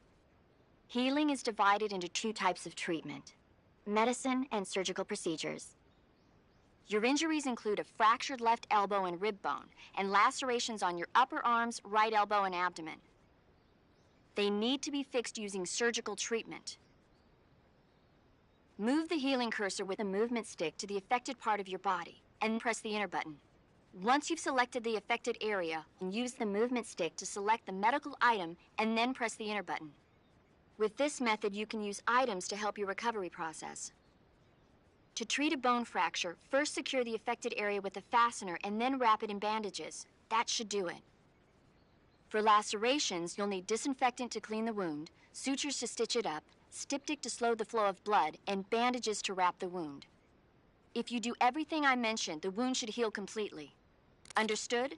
E: Healing is divided into two types of treatment: medicine and surgical procedures. Your injuries include a fractured left elbow and rib bone, and lacerations on your upper arms, right elbow, and abdomen. They need to be fixed using surgical treatment. Move the healing cursor with a movement stick to the affected part of your body, and press the enter button. Once you've selected the affected area, use the movement stick to select the medical item, and then press the enter button. With this method, you can use items to help your recovery process. To treat a bone fracture, first secure the affected area with a fastener and then wrap it in bandages. That should do it. For lacerations, you'll need disinfectant to clean the wound, sutures to stitch it up, styptic to slow the flow of blood, and bandages to wrap the wound. If you do everything I mentioned, the wound should heal completely. Understood?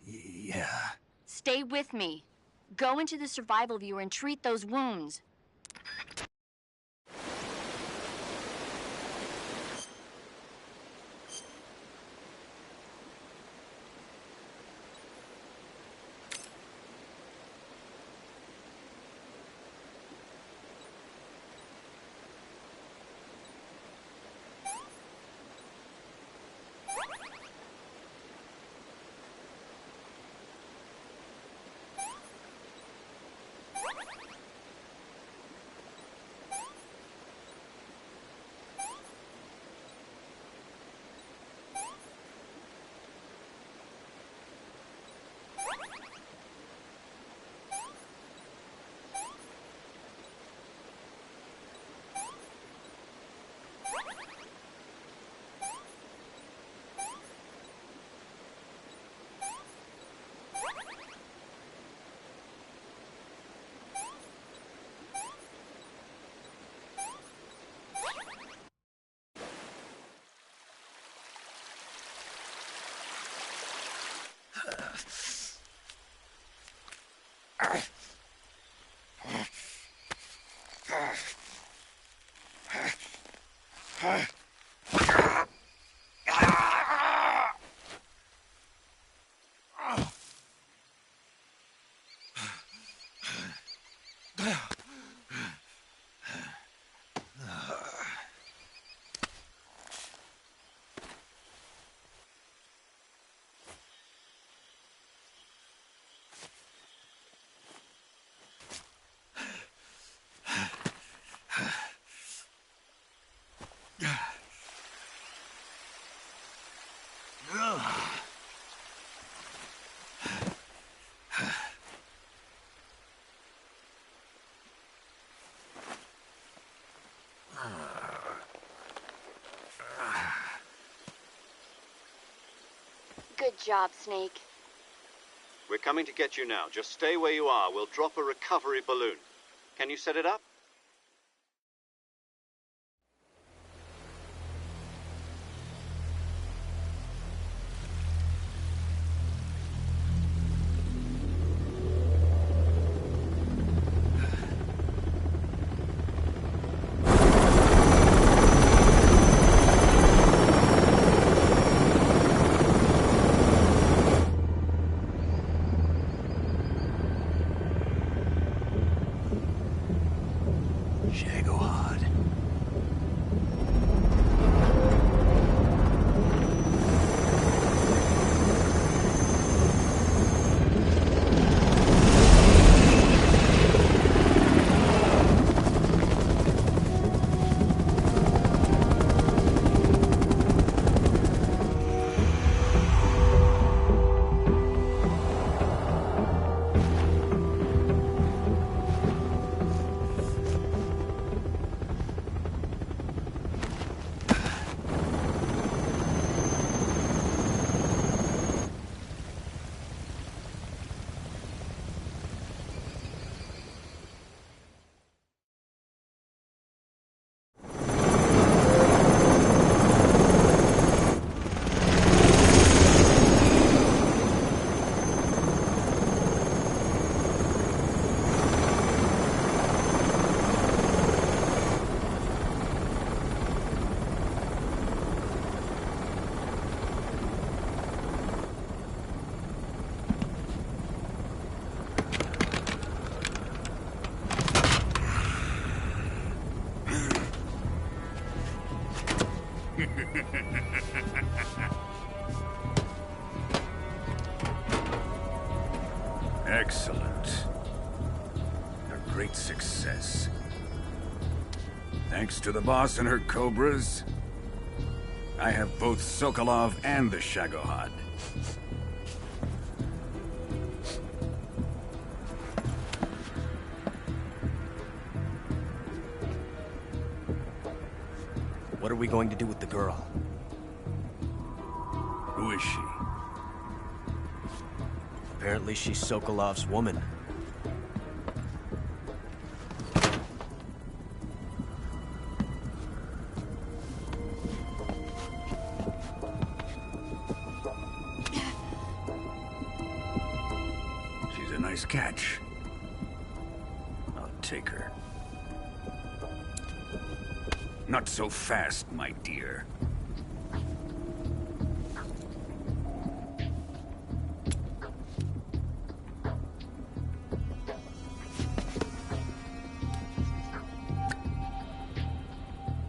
A: Yeah.
E: Stay with me. Go into the Survival Viewer and treat those wounds. Good job, Snake.
C: We're coming to get you now. Just stay where you are. We'll drop a recovery balloon. Can you set it up?
A: Shagohod.
M: Excellent. A great success. Thanks to the boss and her Cobras, I have both Sokolov and the Shagohod.
D: What are we going to do with the girl?
M: Who is she?
D: Apparently she's Sokolov's woman.
M: She's a nice catch. I'll take her. Not so fast, my dear.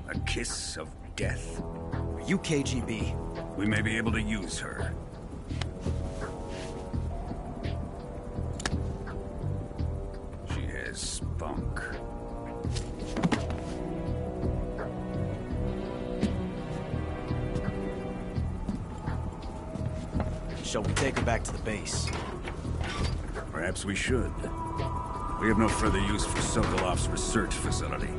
M: A kiss of death?
D: Are you KGB?
M: We may be able to use her. She has spunk.
D: Shall we take her back to the base?
M: Perhaps we should. We have no further use for Sokolov's research facility.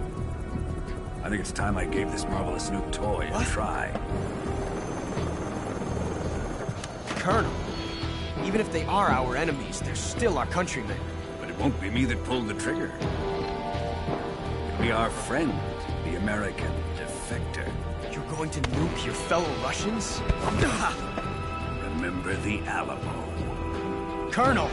M: I think it's time I gave this marvelous new toy a try.
D: Colonel, even if they are our enemies, they're still our countrymen.
M: But it won't be me that pulled the trigger. It'll be our friend, the American defector.
D: You're going to nuke your fellow Russians?
M: Remember the Alamo.
D: Colonel!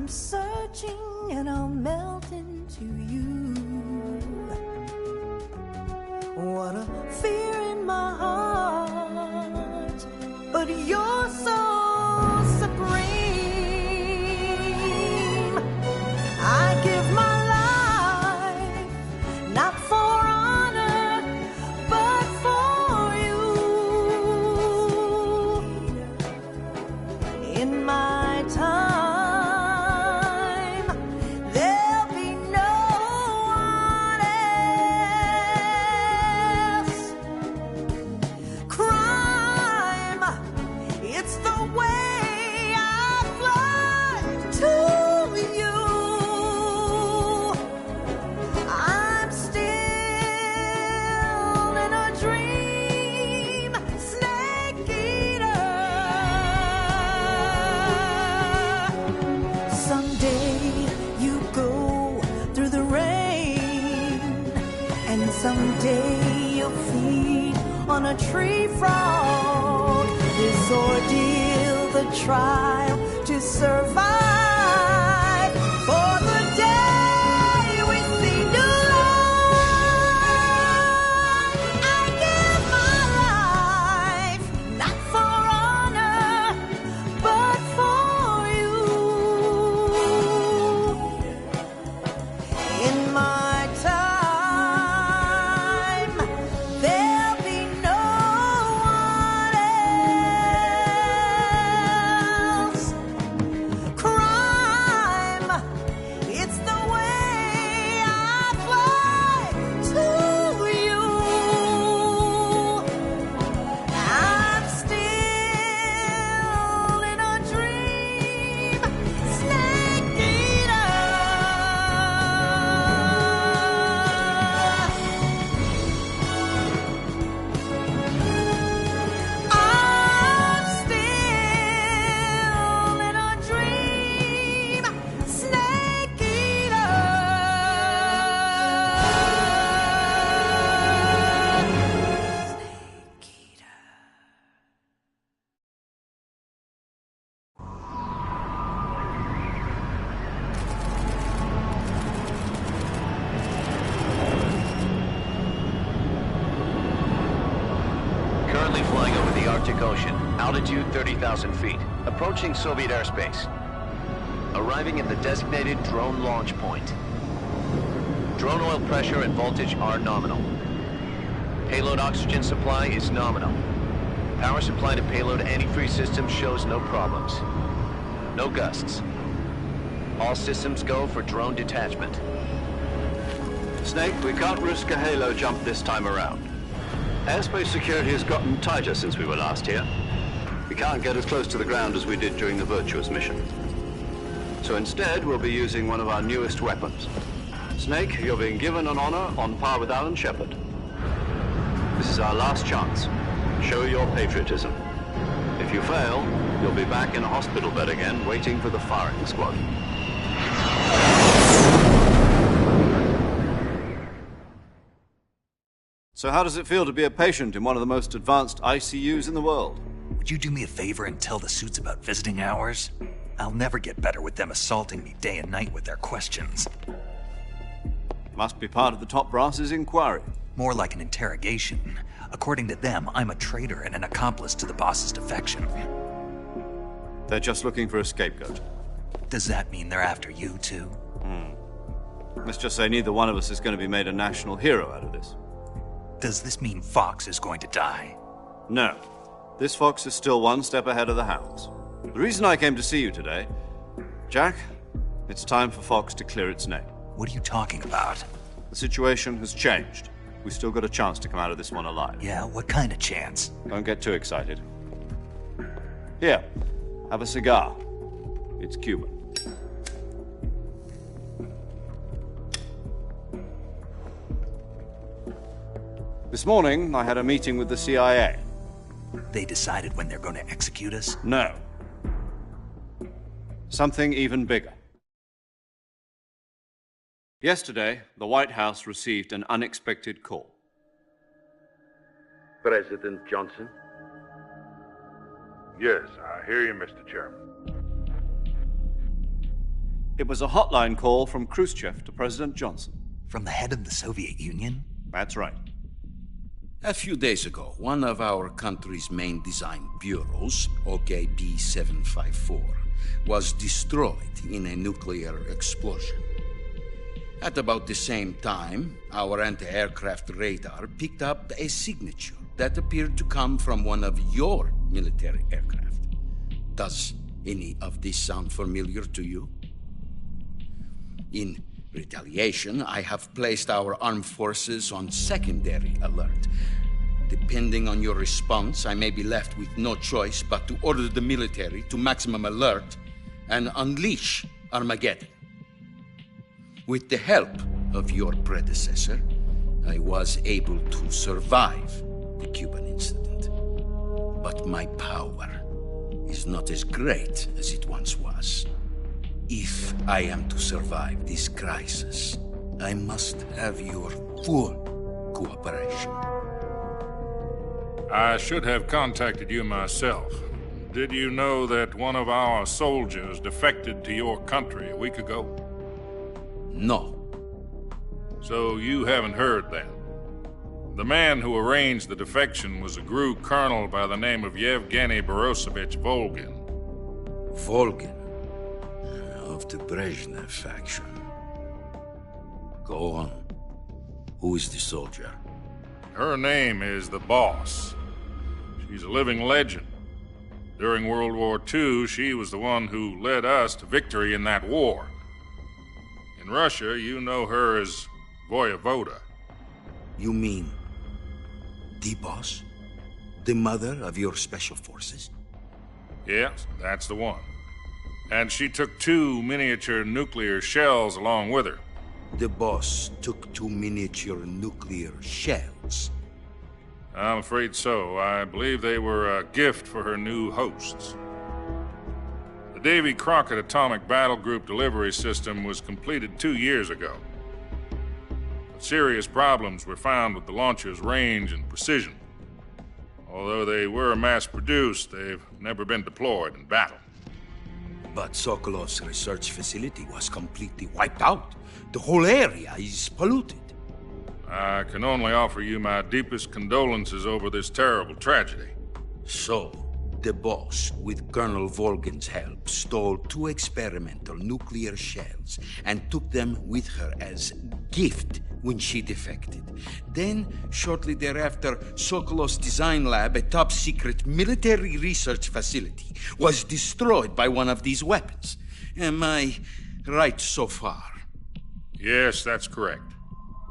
N: searching and I'll melt into you. What a fear in my heart, but you're so supreme. I give my life, not for honor, but for you. In my time, there'll be no one else. Crime, it's the way I fly to you. I'm still in a dream, snake eater. Someday you go through the rain, and someday you'll feed on a tree frog. This ordeal, the trial to survive, for the day we see new life. I give my life, not for honor, but for you. In my time, there'll be no one else. Crime, it's the way I fly to you. I'm still in a dream, snake eater. I'm still in a dream, snake eater.
O: Currently flying over the Arctic Ocean, altitude 30,000 feet, approaching Soviet airspace. Arriving at the designated drone launch point. Drone oil pressure and voltage are nominal. Payload oxygen supply is nominal. Power supply to payload antifreeze system shows no problems. No gusts. All systems go for drone detachment.
C: Snake, we can't risk a halo jump this time around. Airspace security has gotten tighter since we were last here. We can't get as close to the ground as we did during the Virtuous mission. So instead, we'll be using one of our newest weapons. Snake, you're being given an honor on par with Alan Shepard. This is our last chance. Show your patriotism. If you fail, you'll be back in a hospital bed again, waiting for the firing squad. So how does it feel to be a patient in one of the most advanced ICUs in the world?
A: Would you do me a favor and tell the suits about visiting hours? I'll never get better with them assaulting me day and night with their questions.
C: Must be part of the top brass's inquiry.
A: More like an interrogation. According to them, I'm a traitor and an accomplice to the boss's defection.
C: They're just looking for a scapegoat.
A: Does that mean they're after you, too?
C: Let's just say neither one of us is going to be made a national hero out of this.
A: Does this mean Fox is going to die?
C: No. This Fox is still one step ahead of the Hounds. The reason I came to see you today... Jack, it's time for Fox to clear its name.
A: What are you talking about?
C: The situation has changed. We've still got a chance to come out of this one alive.
A: Yeah, what kind of chance?
C: Don't get too excited. Here, have a cigar. It's Cuban. This morning, I had a meeting with the CIA.
A: They decided when they're going to execute us?
C: No. Something even bigger. Yesterday, the White House received an unexpected call.
P: President Johnson?
I: Yes, I hear you, Mr. Chairman.
C: It was a hotline call from Khrushchev to President Johnson.
A: From the head of the Soviet Union?
C: That's right.
J: A few days ago, one of our country's main design bureaus, OKB 754, was destroyed in a nuclear explosion. At about the same time, our anti-aircraft radar picked up a signature that appeared to come from one of your military aircraft. Does any of this sound familiar to you? In retaliation, I have placed our armed forces on secondary alert. Depending on your response, I may be left with no choice but to order the military to maximum alert and unleash Armageddon. With the help of your predecessor, I was able to survive the Cuban incident. But my power is not as great as it once was. If I am to survive this crisis, I must have your full cooperation.
P: I should have contacted you myself. Did you know that one of our soldiers defected to your country a week ago?
J: No.
P: So you haven't heard then? The man who arranged the defection was a GRU colonel by the name of Yevgeny Borisovich Volgin.
J: Volgin? Of the Brezhnev faction. Go on. Who is the soldier?
P: Her name is the Boss. She's a living legend. During World War II, she was the one who led us to victory in that war. In Russia, you know her as Voyevoda.
J: You mean the Boss? The mother of your special forces?
P: Yes, that's the one. And she took 2 miniature nuclear shells along with her.
J: The Boss took 2 miniature nuclear shells?
P: I'm afraid so. I believe they were a gift for her new hosts. The Davy Crockett Atomic Battle Group delivery system was completed 2 years ago. But serious problems were found with the launcher's range and precision. Although they were mass-produced, they've never been deployed in battle.
J: But Sokolov's research facility was completely wiped out. The whole area is polluted.
P: I can only offer you my deepest condolences over this terrible tragedy.
J: So, the Boss, with Colonel Volgin's help, stole 2 experimental nuclear shells and took them with her as gift when she defected. Then, shortly thereafter, Sokolov's design lab, a top-secret military research facility, was destroyed by one of these weapons. Am I right so far?
P: Yes, that's correct.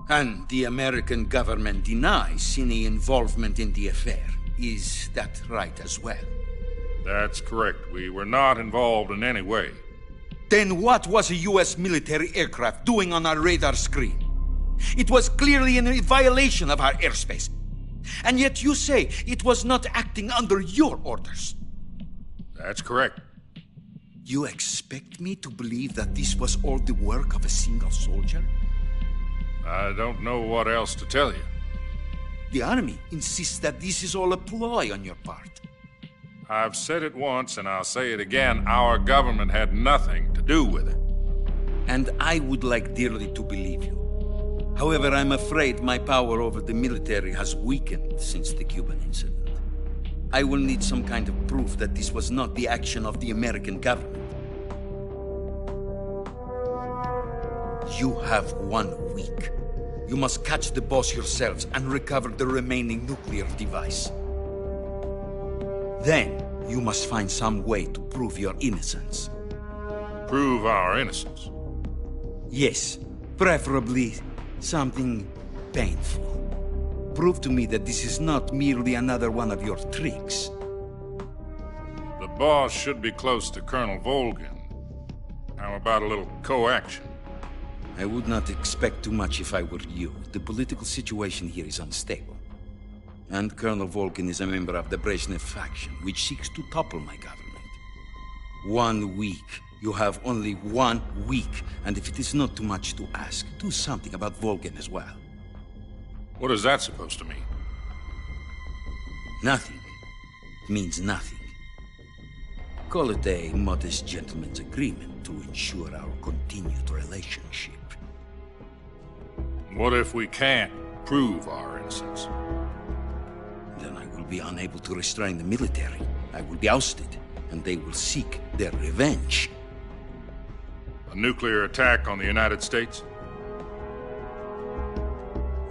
J: And the American government denies any involvement in the affair. Is that right as well?
P: That's correct. We were not involved in any way.
J: Then what was a U.S. military aircraft doing on our radar screen? It was clearly in violation of our airspace. And yet you say it was not acting under your orders.
P: That's correct.
J: You expect me to believe that this was all the work of a single soldier?
P: I don't know what else to tell you.
J: The Army insists that this is all a ploy on your part.
P: I've said it once and I'll say it again. Our government had nothing to do with it.
J: And I would like dearly to believe you. However, I'm afraid my power over the military has weakened since the Cuban incident. I will need some kind of proof that this was not the action of the American government. You have 1 week. You must catch the Boss yourselves and recover the remaining nuclear device. Then, you must find some way to prove your innocence.
P: Prove our innocence?
J: Yes, preferably something painful. Prove to me that this is not merely another one of your tricks.
P: The Boss should be close to Colonel Volgin. How about a little co-action?
J: I would not expect too much if I were you. The political situation here is unstable. And Colonel Volgin is a member of the Brezhnev faction, which seeks to topple my government. 1 week. You have only 1 week. And if it is not too much to ask, do something about Volgin as well.
P: What is that supposed to mean?
J: Nothing. It means nothing. Call it a modest gentleman's agreement to ensure our continued relationship.
P: What if we can't prove our innocence?
J: Then I will be unable to restrain the military. I will be ousted, and they will seek their revenge.
P: A nuclear attack on the United States?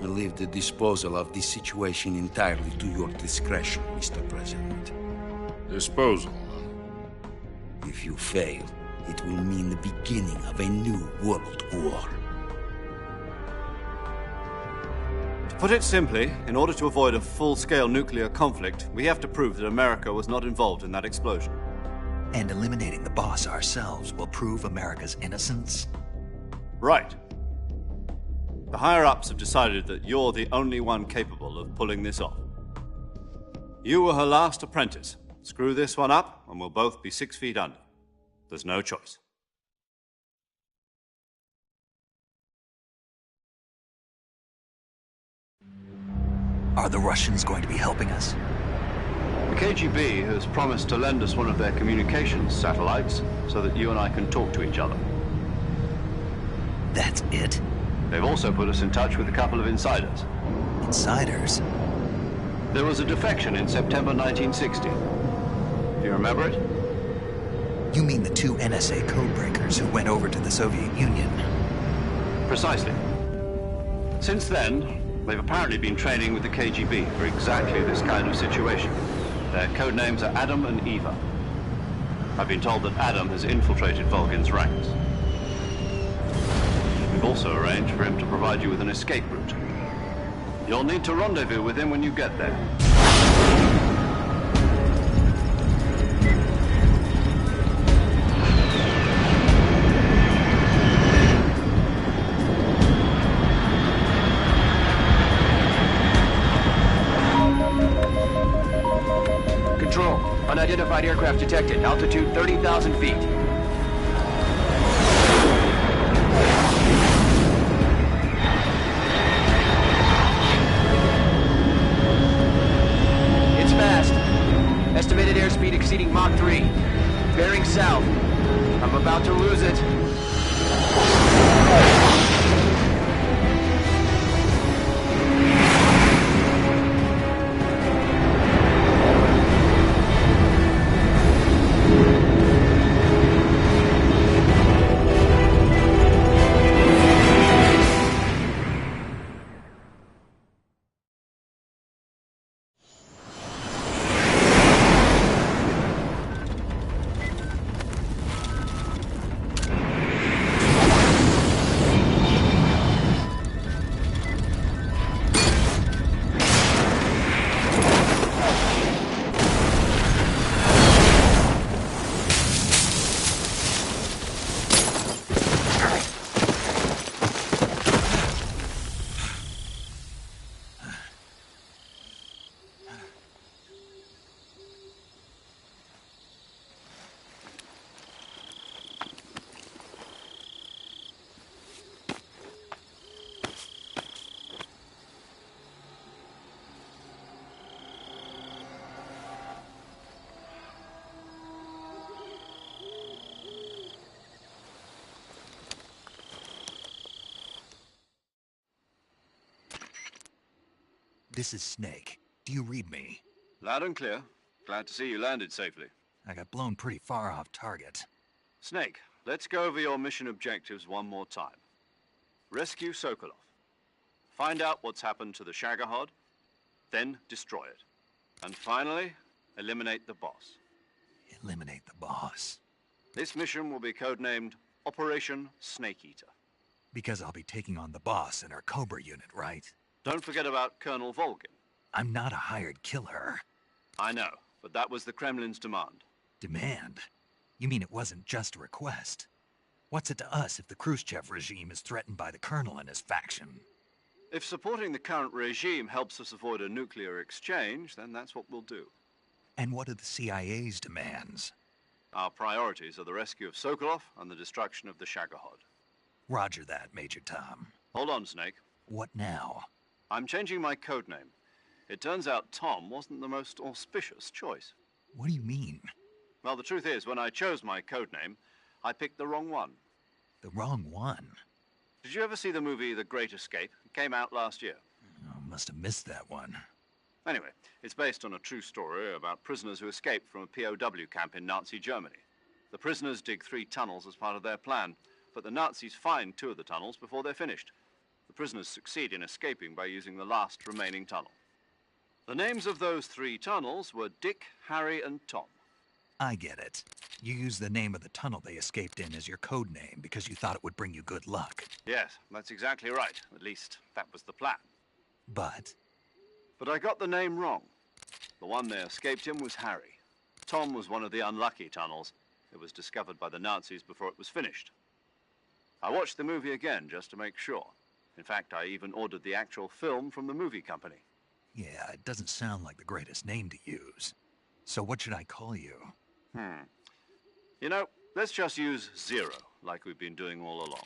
J: I leave the disposal of this situation entirely to your discretion, Mr. President.
P: Disposal?
J: If you fail, it will mean the beginning of a new world war.
C: To put it simply, in order to avoid a full-scale nuclear conflict, we have to prove that America was not involved in that explosion.
A: And eliminating the boss ourselves will prove America's innocence?
C: Right. The higher-ups have decided that you're the only one capable of pulling this off. You were her last apprentice. Screw this one up, and we'll both be 6 feet under. There's no choice.
A: Are the Russians going to be helping us?
C: The KGB has promised to lend us one of their communications satellites so that you and I can talk to each other.
A: That's it?
C: They've also put us in touch with a couple of insiders.
A: Insiders?
C: There was a defection in September 1960. Do you remember it?
A: You mean the 2 NSA codebreakers who went over to the Soviet Union?
C: Precisely. Since then, they've apparently been training with the KGB for exactly this kind of situation. Their code names are Adam and Eva. I've been told that Adam has infiltrated Volgin's ranks. We've also arranged for him to provide you with an escape route. You'll need to rendezvous with him when you get there.
H: Control, unidentified aircraft detected. Altitude 30,000 feet. It's fast. Estimated airspeed exceeding Mach 3. Bearing south. I'm about to lose it.
A: This is Snake. Do you read me?
C: Loud and clear. Glad to see you landed safely.
A: I got blown pretty far off target.
C: Snake, let's go over your mission objectives one more time. Rescue Sokolov. Find out what's happened to the Shagohod, then destroy it. And finally, eliminate the boss.
A: Eliminate the boss?
C: This mission will be codenamed Operation Snake Eater.
A: Because I'll be taking on the boss in our Cobra unit, right?
C: Don't forget about Colonel Volgin.
A: I'm not a hired killer.
C: I know, but that was the Kremlin's demand.
A: Demand? You mean it wasn't just a request? What's it to us if the Khrushchev regime is threatened by the Colonel and his faction?
C: If supporting the current regime helps us avoid a nuclear exchange, then that's what we'll do.
A: And what are the CIA's demands?
C: Our priorities are the rescue of Sokolov and the destruction of the Shagohod.
A: Roger that, Major Tom.
C: Hold on, Snake.
A: What now?
C: I'm changing my codename. It turns out Tom wasn't the most auspicious choice.
A: What do you mean?
C: Well, the truth is, when I chose my codename, I picked the wrong one.
A: The wrong one?
C: Did you ever see the movie The Great Escape? It came out last year.
A: Oh, must have missed that one.
C: Anyway, it's based on a true story about prisoners who escaped from a POW camp in Nazi Germany. The prisoners dig 3 tunnels as part of their plan, but the Nazis find 2 of the tunnels before they're finished. The prisoners succeed in escaping by using the last remaining tunnel. The names of those 3 tunnels were Dick, Harry, and Tom.
A: I get it. You used the name of the tunnel they escaped in as your code name because you thought it would bring you good luck.
C: Yes, that's exactly right. At least, that was the plan.
A: But
C: I got the name wrong. The one they escaped in was Harry. Tom was one of the unlucky tunnels. It was discovered by the Nazis before it was finished. I watched the movie again just to make sure. In fact, I even ordered the actual film from the movie company.
A: yeah, it doesn't sound like the greatest name to use. So what should I call you?
C: You know, let's just use Zero, like we've been doing all along.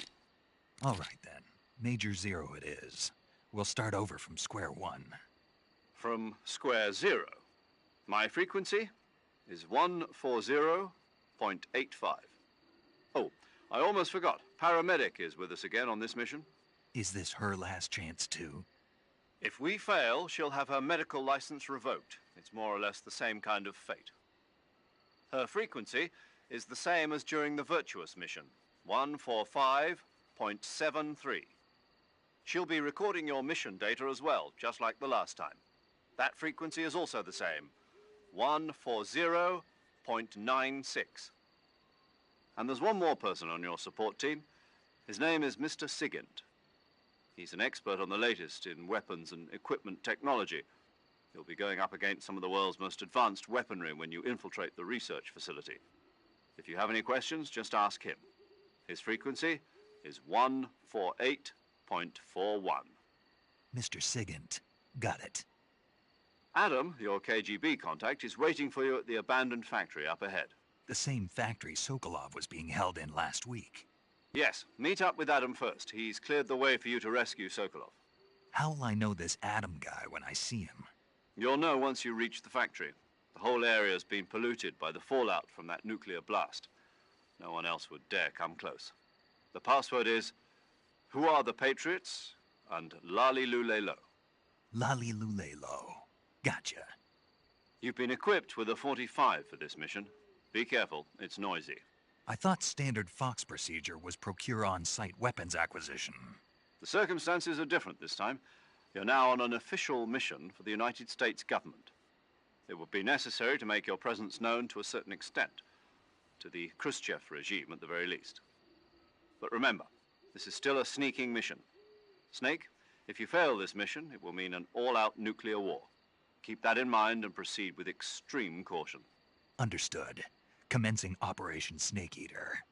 A: All right, then. Major Zero it is. We'll start over from square one.
C: From square 0. My frequency is 140.85. Oh, I almost forgot. Paramedic is with us again on this mission.
A: Is this her last chance, too?
C: If we fail, she'll have her medical license revoked. It's more or less the same kind of fate. Her frequency is the same as during the Virtuous mission, 145.73. She'll be recording your mission data as well, just like the last time. That frequency is also the same, 140.96. And there's one more person on your support team. His name is Mr. Sigint. He's an expert on the latest in weapons and equipment technology. You'll be going up against some of the world's most advanced weaponry when you infiltrate the research facility. If you have any questions, just ask him. His frequency is 148.41.
A: Mr. Sigint. Got it.
C: Adam, your KGB contact, is waiting for you at the abandoned factory up ahead.
A: The same factory Sokolov was being held in last week.
C: Yes, meet up with Adam first. He's cleared the way for you to rescue Sokolov.
A: How will I know this Adam guy when I see him?
C: You'll know once you reach the factory. The whole area's been polluted by the fallout from that nuclear blast. No one else would dare come close. The password is, "Who are the Patriots?" and Lali Lule Lo.
A: Lali Lule Lo. Gotcha.
C: You've been equipped with a 45 for this mission. Be careful, it's noisy.
A: I thought standard Fox procedure was procure on-site weapons acquisition.
C: The circumstances are different this time. You're now on an official mission for the United States government. It would be necessary to make your presence known to a certain extent, to the Khrushchev regime at the very least. But remember, this is still a sneaking mission. Snake, if you fail this mission, it will mean an all-out nuclear war. Keep that in mind and proceed with extreme caution.
A: Understood. Commencing Operation Snake Eater.